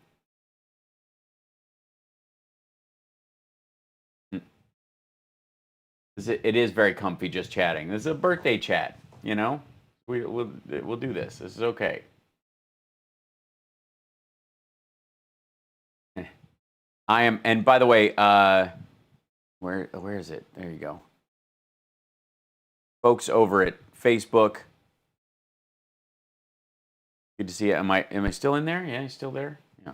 It is very comfy just chatting. This is a birthday chat, you know? We'll do this. This is okay. I am, and by the way, where is it? There you go. Folks over at Facebook. Good to see you. Am I still in there? Yeah, you still there? Yeah.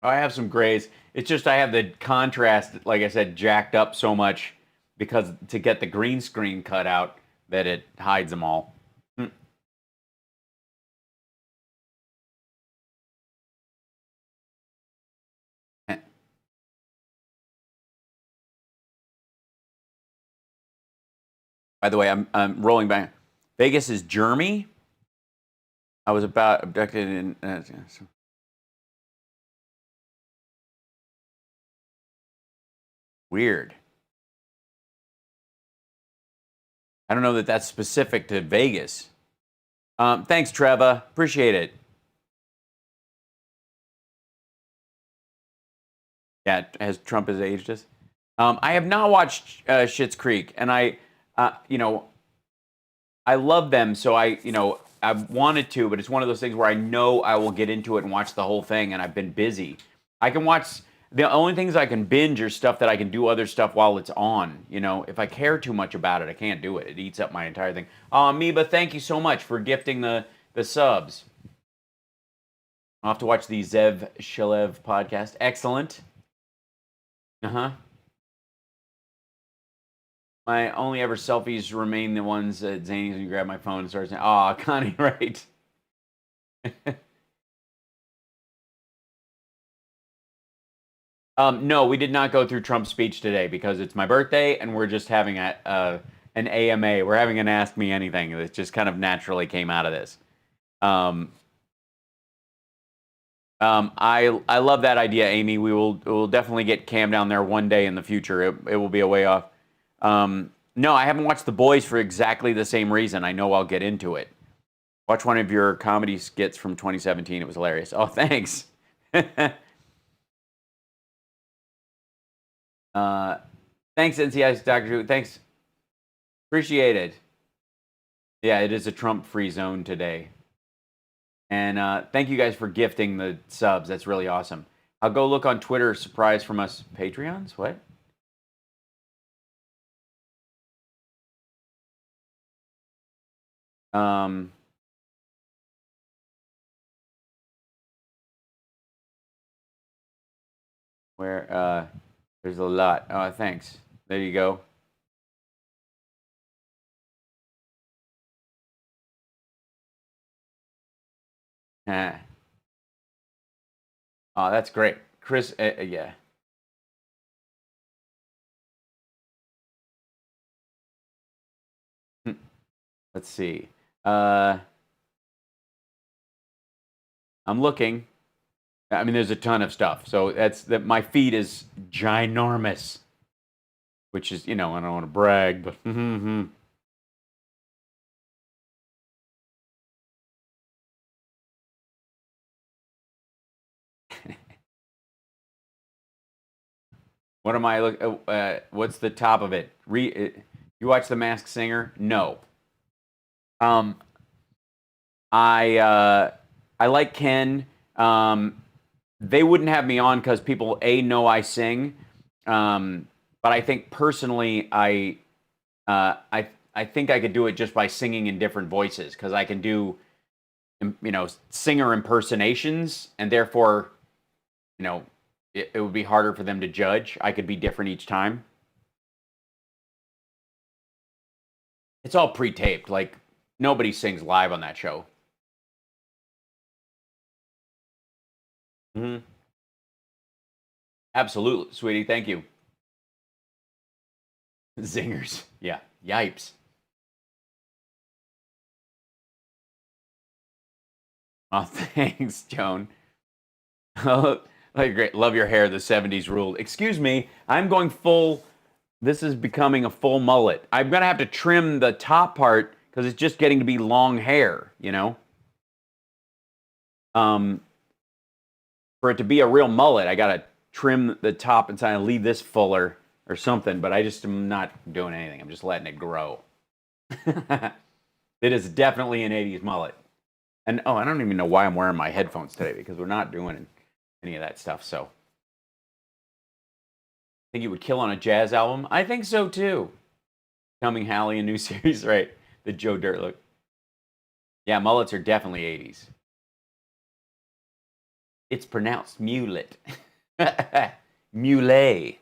I have some grays. It's just I have the contrast, like I said, jacked up so much because to get the green screen cut out that it hides them all. By the way, I'm rolling back. Vegas is Jeremy. I was abducted in. Weird. I don't know that that's specific to Vegas. Thanks, Treva. Appreciate it. Yeah, has Trump has aged us? I have not watched Schitt's Creek, and you know, I love them, so you know, I wanted to, but it's one of those things where I know I will get into it and watch the whole thing, and I've been busy. I can watch. The only things I can binge are stuff that I can do other stuff while it's on. You know, if I care too much about it, I can't do it. It eats up my entire thing. Amoeba, thank you so much for gifting the subs. I'll have to watch the Zev Shilev podcast. Excellent. Uh-huh. My only ever selfies remain the ones at Zany's when you grab my phone and start saying, "Aw, Connie, right." No, we did not go through Trump's speech today because it's my birthday and we're just having an AMA. We're having an Ask Me Anything. It just kind of naturally came out of this. I love that idea, Amy. We'll definitely get Cam down there one day in the future. It will be a way off. No, I haven't watched The Boys for exactly the same reason. I know I'll get into it. Watch one of your comedy skits from 2017. It was hilarious. Oh, thanks. Thanks, NCIS Dr. Drew. Thanks. Appreciate it. Yeah, it is a Trump-free zone today. And thank you guys for gifting the subs. That's really awesome. I'll go look on Twitter. Surprise from us Patreons? What? Where there's a lot. Oh, thanks. There you go. Oh, that's great. Chris, yeah. Let's see. I'm looking. I mean, there's a ton of stuff. So my feed is ginormous, which is, I don't want to brag, but what am I look? What's the top of it? You watch The Masked Singer? No. I like Ken. They wouldn't have me on because people know I sing, but I think personally I think I could do it just by singing in different voices because I can do singer impersonations, and therefore it would be harder for them to judge. I could be different each time. It's all pre-taped. Like nobody sings live on that show. Mm-hmm. Absolutely, sweetie. Thank you. Zingers. Yeah. Yipes. Oh, thanks, Joan. Great. Love your hair. The 70s ruled. Excuse me. I'm going full. This is becoming a full mullet. I'm going to have to trim the top part because it's just getting to be long hair, For it to be a real mullet, I got to trim the top and kind of leave this fuller or something, but I just am not doing anything. I'm just letting it grow. It is definitely an 80s mullet. And I don't even know why I'm wearing my headphones today because we're not doing any of that stuff. So I think it would kill on a jazz album. I think so too. Coming Hallie, a new series, right? The Joe Dirt look. Yeah, mullets are definitely 80s. It's pronounced mulet. Mulet.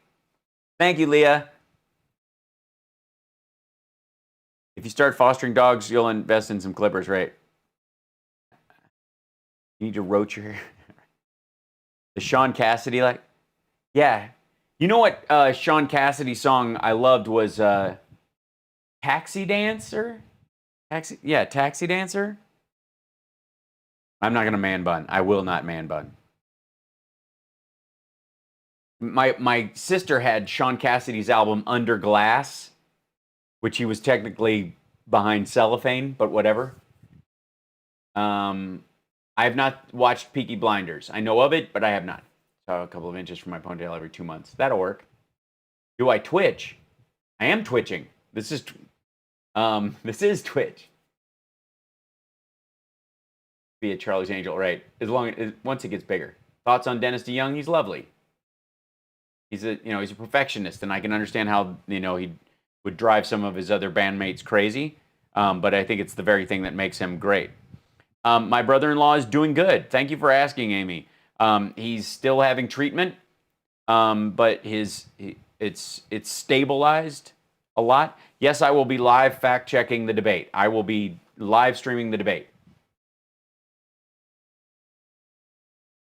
Thank you, Leah. If you start fostering dogs, you'll invest in some clippers, right? You need to roach your hair. The Sean Cassidy, yeah. You know what Sean Cassidy song I loved was Taxi Dancer? Taxi Dancer? I'm not going to man bun. I will not man bun. My sister had Sean Cassidy's album Under Glass, which he was technically behind cellophane, but whatever. I have not watched Peaky Blinders. I know of it, but I have not. Saw a couple of inches from my ponytail every 2 months. That'll work. Do I twitch? I am twitching. This is Twitch. Be a Charlie's Angel, right? Once it gets bigger. Thoughts on Dennis DeYoung? He's lovely. He's a perfectionist, and I can understand how he would drive some of his other bandmates crazy. But I think it's the very thing that makes him great. My brother-in-law is doing good. Thank you for asking, Amy. He's still having treatment, but it's stabilized a lot. Yes, I will be live fact-checking the debate. I will be live streaming the debate.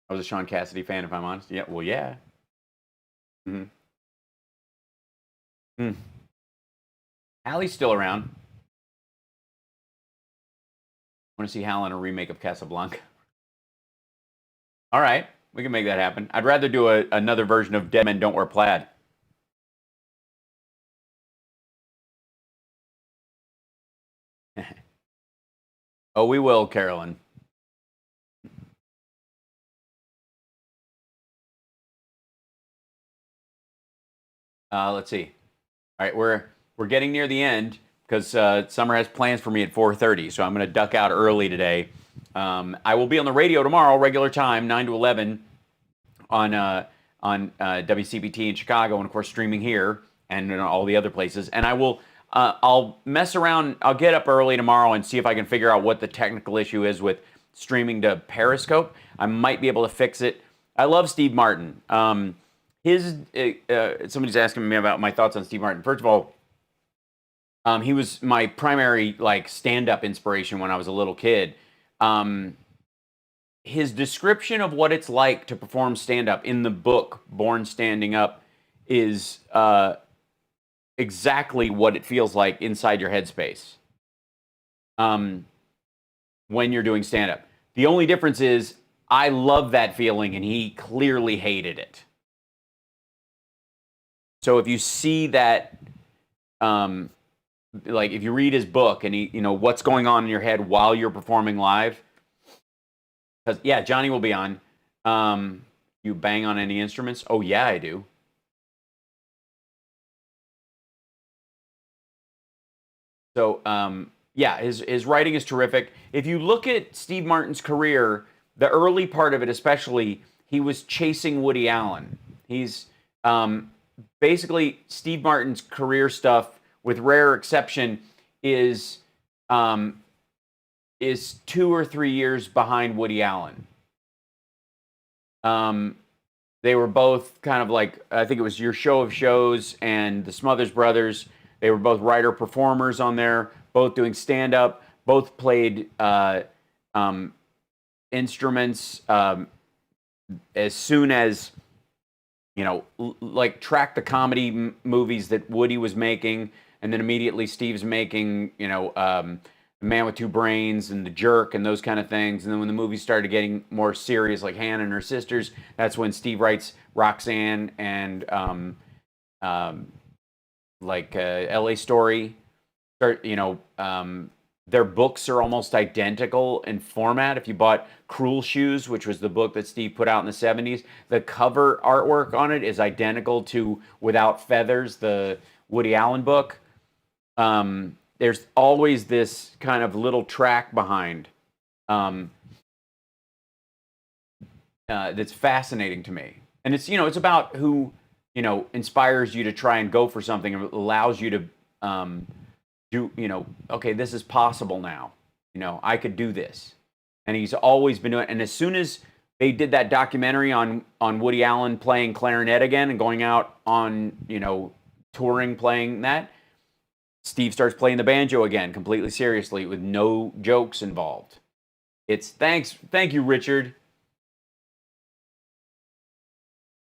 I was a Sean Cassidy fan, if I'm honest. Yeah, well, yeah. Hallie's still around. Want to see Hal in a remake of Casablanca? All right, we can make that happen. I'd rather do another version of Dead Men Don't Wear Plaid. Oh, we will, Carolyn. Let's see. All right, we're getting near the end because Summer has plans for me at 4:30, so I'm going to duck out early today. I will be on the radio tomorrow, regular time, 9 to 11, on WCPT in Chicago, and of course streaming here and in all the other places. And I'll mess around. I'll get up early tomorrow and see if I can figure out what the technical issue is with streaming to Periscope. I might be able to fix it. I love Steve Martin. Somebody's asking me about my thoughts on Steve Martin. First of all, he was my primary stand-up inspiration when I was a little kid. His description of what it's like to perform stand-up in the book Born Standing Up is exactly what it feels like inside your headspace. when you're doing stand-up. The only difference is I love that feeling, and he clearly hated it. So if you see that, like if you read his book and he, what's going on in your head while you're performing live, because yeah, Johnny will be on. You bang on any instruments? Oh yeah, I do. So yeah, his writing is terrific. If you look at Steve Martin's career, the early part of it especially, he was chasing Woody Allen. He's basically Steve Martin's career stuff, with rare exception, is 2 or 3 years behind Woody Allen. They were both kind of like, I think it was Your Show of Shows and the Smothers Brothers. They were both writer-performers on there, both doing stand-up, both played instruments as soon as, like track the comedy movies that Woody was making, and then immediately Steve's making, Man with Two Brains and The Jerk and those kind of things. And then when the movies started getting more serious, like Hannah and Her Sisters, that's when Steve writes Roxanne and LA Story. Their books are almost identical in format. If you bought Cruel Shoes, which was the book that Steve put out in the 70s, the cover artwork on it is identical to Without Feathers, the Woody Allen book. There's always this kind of little track behind that's fascinating to me. And it's, it's about who, inspires you to try and go for something and allows you to do, okay, this is possible now. I could do this. And he's always been doing it. And as soon as they did that documentary on Woody Allen playing clarinet again and going out on, touring playing that, Steve starts playing the banjo again, completely seriously, with no jokes involved. It's thank you, Richard.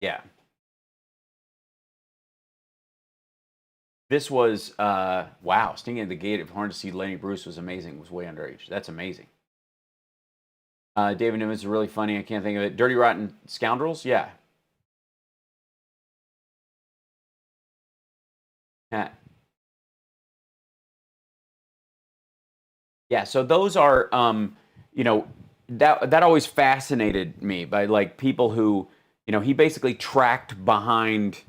Yeah. This was, wow, Stinging at the Gate of Horn to see Lenny Bruce was amazing. It was way underage. That's amazing. David Newman's really funny. I can't think of it. Dirty Rotten Scoundrels? Yeah. Yeah, so those are, that always fascinated me by like people who, he basically tracked behind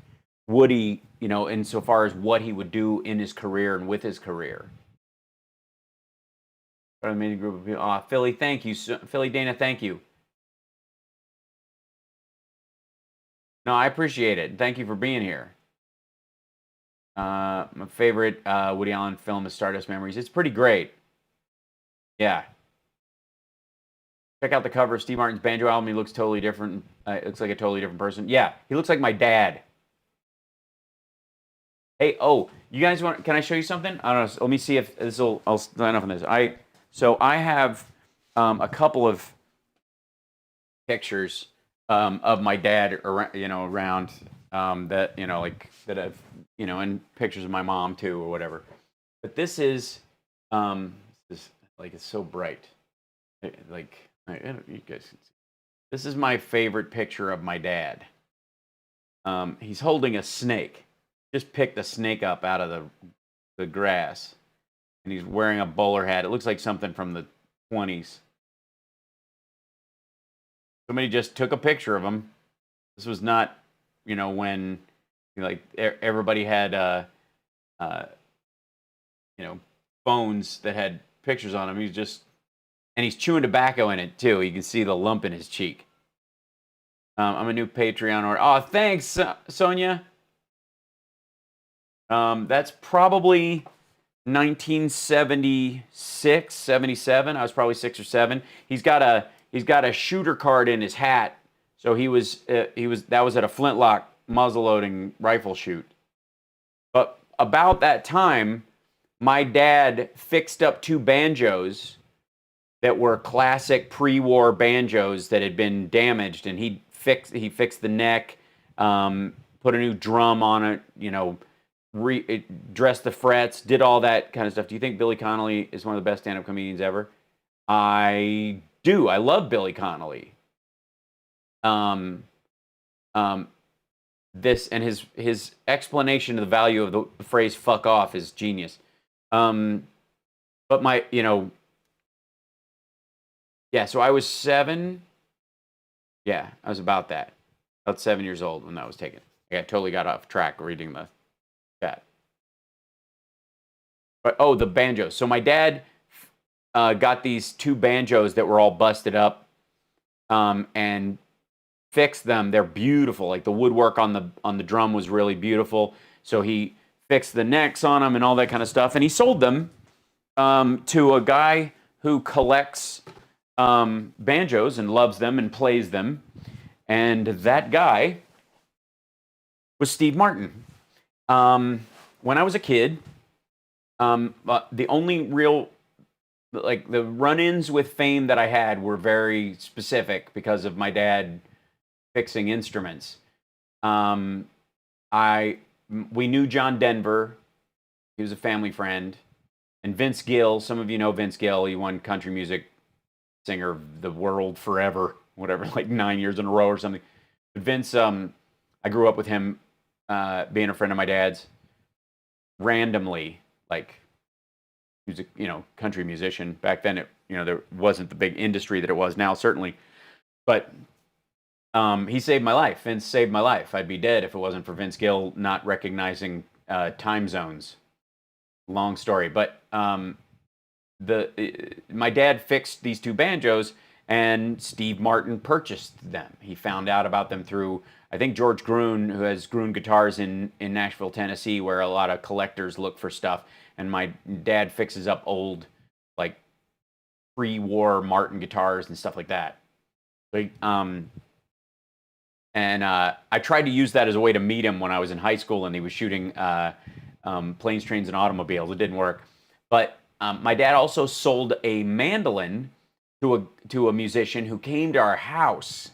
Woody, insofar as what he would do in his career and with his career. Many group of people. Philly, thank you. Philly Dana, thank you. No, I appreciate it. Thank you for being here. My favorite Woody Allen film is Stardust Memories. It's pretty great. Yeah. Check out the cover of Steve Martin's banjo album. He looks totally different. It looks like a totally different person. Yeah, he looks like my dad. Hey, you guys want? Can I show you something? I don't know. Let me see if this will. I'll sign off on this. So I have a couple of pictures of my dad around that that I've and pictures of my mom too or whatever. But this is it's so bright. You guys can see. This is my favorite picture of my dad. He's holding a snake. Just picked a snake up out of the grass. And he's wearing a bowler hat. It looks like something from the 20s. Somebody just took a picture of him. This was not, when everybody had phones that had pictures on him. And he's chewing tobacco in it too. You can see the lump in his cheek. I'm a new Patreon order. Oh, thanks, Sonia. That's probably 1976, 77. I was probably 6 or 7. He's got a shooter card in his hat. So that was at a flintlock muzzleloading rifle shoot. But about that time, my dad fixed up 2 banjos that were classic pre-war banjos that had been damaged, and he fixed the neck, put a new drum on it, dressed the frets, did all that kind of stuff. Do you think Billy Connolly is one of the best stand-up comedians ever? I do. I love Billy Connolly. This and his explanation of the value of the phrase "fuck off" is genius. But yeah. So I was 7. Yeah, I was about 7 years old when that was taken. I totally got off track reading that. But the banjos. So my dad got these 2 banjos that were all busted up, and fixed them. They're beautiful. Like the woodwork on the drum was really beautiful. So he fixed the necks on them and all that kind of stuff, and he sold them to a guy who collects banjos and loves them and plays them. And that guy was Steve Martin. When I was a kid, the only real, like, the run-ins with fame that I had were very specific because of my dad fixing instruments. We knew John Denver. He was a family friend. And Vince Gill, some of you know Vince Gill. He won country music singer of the world forever, whatever, like 9 years in a row or something. But Vince, I grew up with him being a friend of my dad's. Randomly, like, he was a country musician. Back then, there wasn't the big industry that it was now, certainly. But he saved my life. Vince saved my life. I'd be dead if it wasn't for Vince Gill not recognizing time zones. Long story, but my dad fixed these 2 banjos, and Steve Martin purchased them. He found out about them through, I think, George Gruen, who has Gruen Guitars in Nashville, Tennessee, where a lot of collectors look for stuff. And my dad fixes up old, like, pre-war Martin guitars and stuff like that. Like, I tried to use that as a way to meet him when I was in high school, and he was shooting Planes, Trains, and Automobiles. It didn't work. But my dad also sold a mandolin to a musician who came to our house,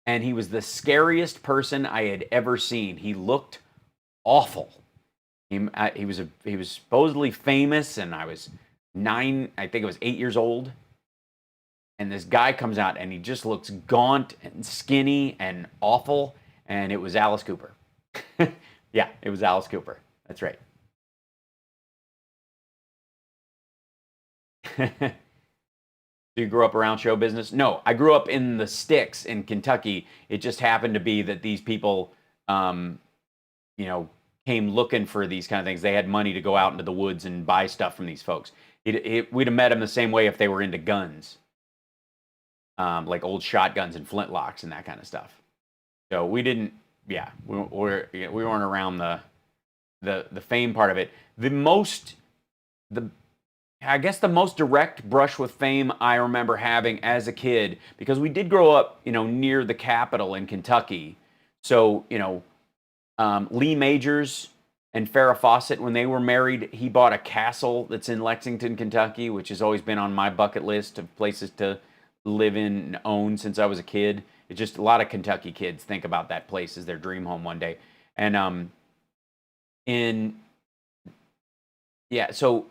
and he was the scariest person I had ever seen. He looked awful. He was supposedly famous, and I was 9. I think I was 8 years old. And this guy comes out, and he just looks gaunt and skinny and awful. And it was Alice Cooper. Yeah, it was Alice Cooper. That's right. So you grew up around show business? No, I grew up in the sticks in Kentucky. It just happened to be that these people, came looking for these kind of things. They had money to go out into the woods and buy stuff from these folks. We'd have met them the same way if they were into guns, like old shotguns and flintlocks and that kind of stuff. So we didn't. Yeah, we weren't around the fame part of it. I guess the most direct brush with fame I remember having as a kid, because we did grow up, near the capital in Kentucky. So, Lee Majors and Farrah Fawcett, when they were married, he bought a castle that's in Lexington, Kentucky, which has always been on my bucket list of places to live in and own since I was a kid. It's just a lot of Kentucky kids think about that place as their dream home one day. And so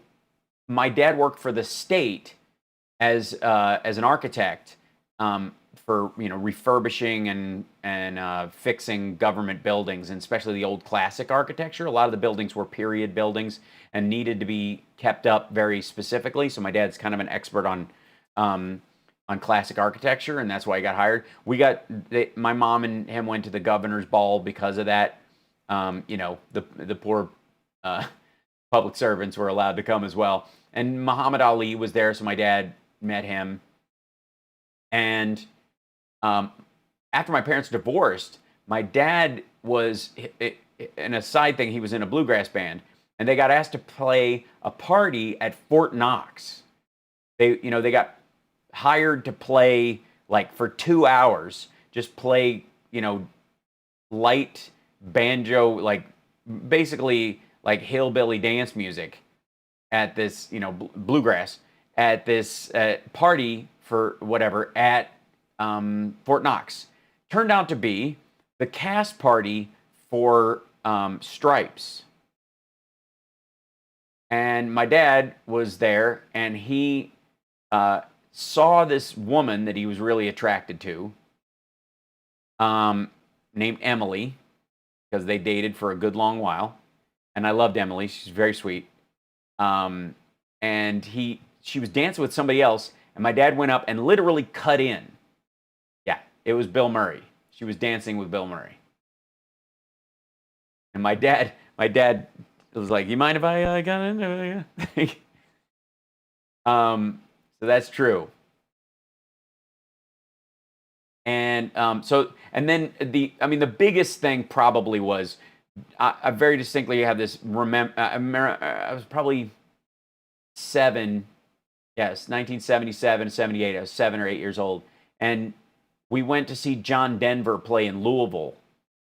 my dad worked for the state as an architect for refurbishing and fixing government buildings, and especially the old classic architecture. A lot of the buildings were period buildings and needed to be kept up very specifically. So my dad's kind of an expert on classic architecture, and that's why he got hired. My mom and him went to the governor's ball because of that. The poor public servants were allowed to come as well. And Muhammad Ali was there, so my dad met him. And after my parents divorced, my dad was, in a side thing, he was in a bluegrass band, and they got asked to play a party at Fort Knox. They got hired to play, like, for 2 hours, just play, light banjo, like, basically like hillbilly dance music at this, bluegrass, at this party for whatever at Fort Knox. Turned out to be the cast party for Stripes. And my dad was there, and he saw this woman that he was really attracted to, named Emily, because they dated for a good long while. And I loved Emily. She's very sweet. And she was dancing with somebody else, and my dad went up and literally cut in. Yeah, it was Bill Murray. She was dancing with Bill Murray. And my dad was like, "You mind if I got in?" So that's true. And then the biggest thing probably was, I very distinctly have this I was probably 7, yes, 1977, 78. I was 7 or 8 years old, and we went to see John Denver play in Louisville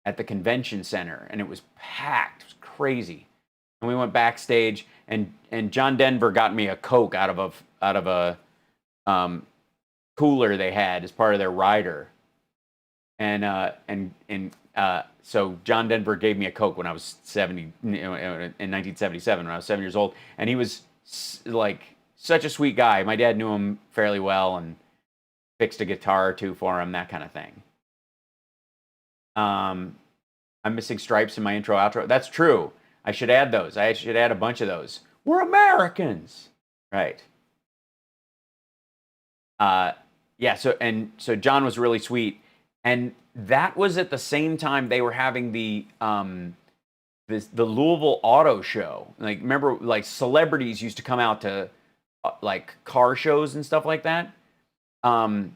at the convention center, and it was packed. It was crazy. And we went backstage, and John Denver got me a Coke out of a cooler they had as part of their rider, so John Denver gave me a Coke when I was 70, in 1977, when I was 7 years old, and he was like such a sweet guy. My dad knew him fairly well and fixed a guitar or two for him, that kind of thing. I'm missing stripes in my intro outro. That's true. I should add those. I should add a bunch of those. We're Americans, right? Yeah. So John was really sweet, and that was at the same time they were having the Louisville Auto Show. Like, remember, like, celebrities used to come out to like car shows and stuff like that. And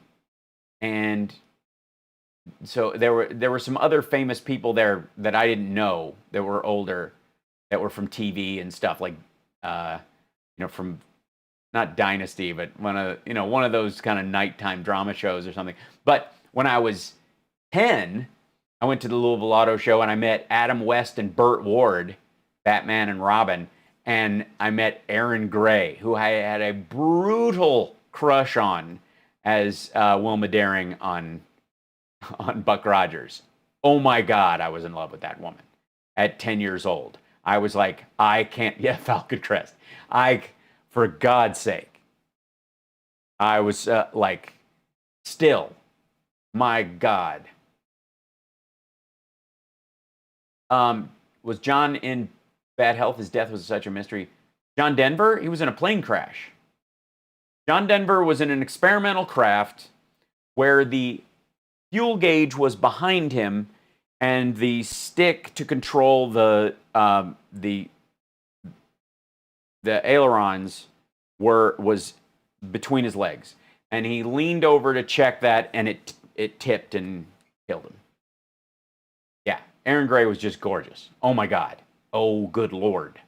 so there were some other famous people there that I didn't know that were older, that were from TV and stuff, like from, not Dynasty, but one of those kind of nighttime drama shows or something. But when I was 10, I went to the Louisville Auto Show, and I met Adam West and Burt Ward, Batman and Robin, and I met Aaron Gray, who I had a brutal crush on as Wilma Daring on Buck Rogers. Oh my God, I was in love with that woman at 10 years old. I was like, I can't, yeah, Falcon Crest. For God's sake, I was like, still, my God. Was John in bad health? His death was such a mystery. John Denver, he was in a plane crash. John Denver was in an experimental craft where the fuel gauge was behind him, and the stick to control the ailerons was between his legs, and he leaned over to check that, and it tipped and killed him. Yeah, Aaron Gray was just gorgeous. Oh my God. Oh, good Lord.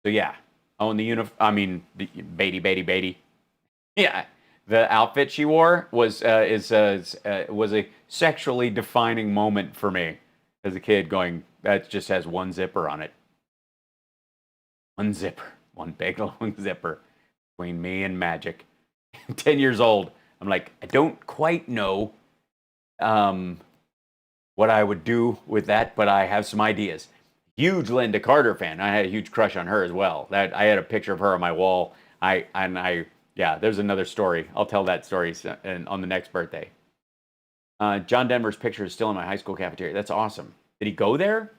So yeah. Oh, and the Beatty. Yeah, the outfit she wore was a sexually defining moment for me as a kid. Going, that just has one zipper on it. One zipper, one big long zipper between me and magic. 10 years old. I'm like, I don't quite know what I would do with that, but I have some ideas. Huge Linda Carter fan. I had a huge crush on her as well. I had a picture of her on my wall. Yeah, there's another story. I'll tell that story on the next birthday. John Denver's picture is still in my high school cafeteria. That's awesome. Did he go there?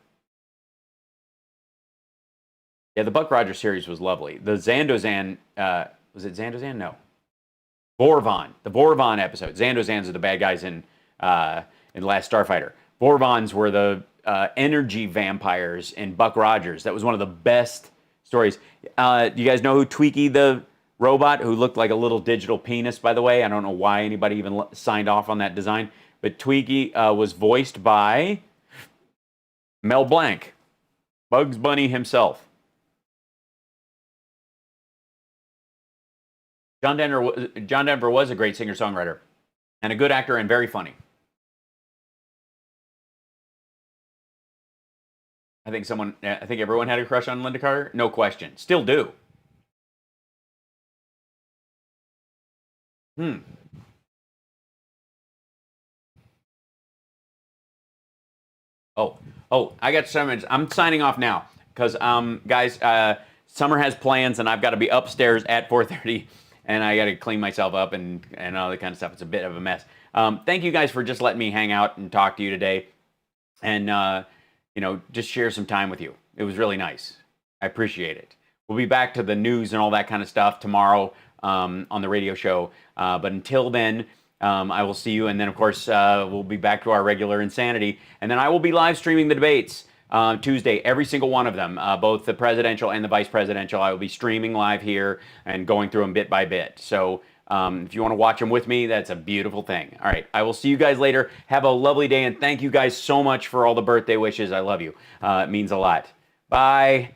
Yeah, the Buck Rogers series was lovely. The Zandozan, was it Zandozan? No. Vorvon. The Vorvon episode. Zandozans are the bad guys in Last Starfighter. Vorvons were the energy vampires in Buck Rogers. That was one of the best stories. You guys know who Tweaky the robot, who looked like a little digital penis, by the way? I don't know why anybody even signed off on that design. But Tweaky was voiced by Mel Blanc, Bugs Bunny himself. John Denver was a great singer-songwriter and a good actor and very funny. I think everyone had a crush on Linda Carter. No question. Still do. Oh, I got 7 minutes. I'm signing off now. because guys, Summer has plans, and I've got to be upstairs at 4:30, and I got to clean myself up and all that kind of stuff. It's a bit of a mess. Thank you guys for just letting me hang out and talk to you today, and just share some time with you. It was really nice. I appreciate it. We'll be back to the news and all that kind of stuff tomorrow on the radio show. But until then, I will see you. And then, of course, we'll be back to our regular insanity. And then I will be live streaming the debates Tuesday, every single one of them, both the presidential and the vice presidential. I will be streaming live here and going through them bit by bit. So if you want to watch them with me, that's a beautiful thing. All right. I will see you guys later. Have a lovely day. And thank you guys so much for all the birthday wishes. I love you. It means a lot. Bye.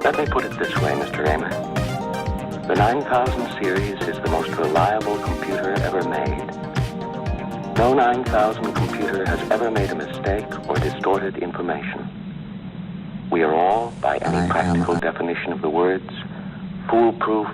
Let me put it this way, Mr. Raymer. The 9000 series is the most reliable computer ever made. No 9000 computer has ever made a mistake or distorted information. We are all, by any practical definition of the words, foolproof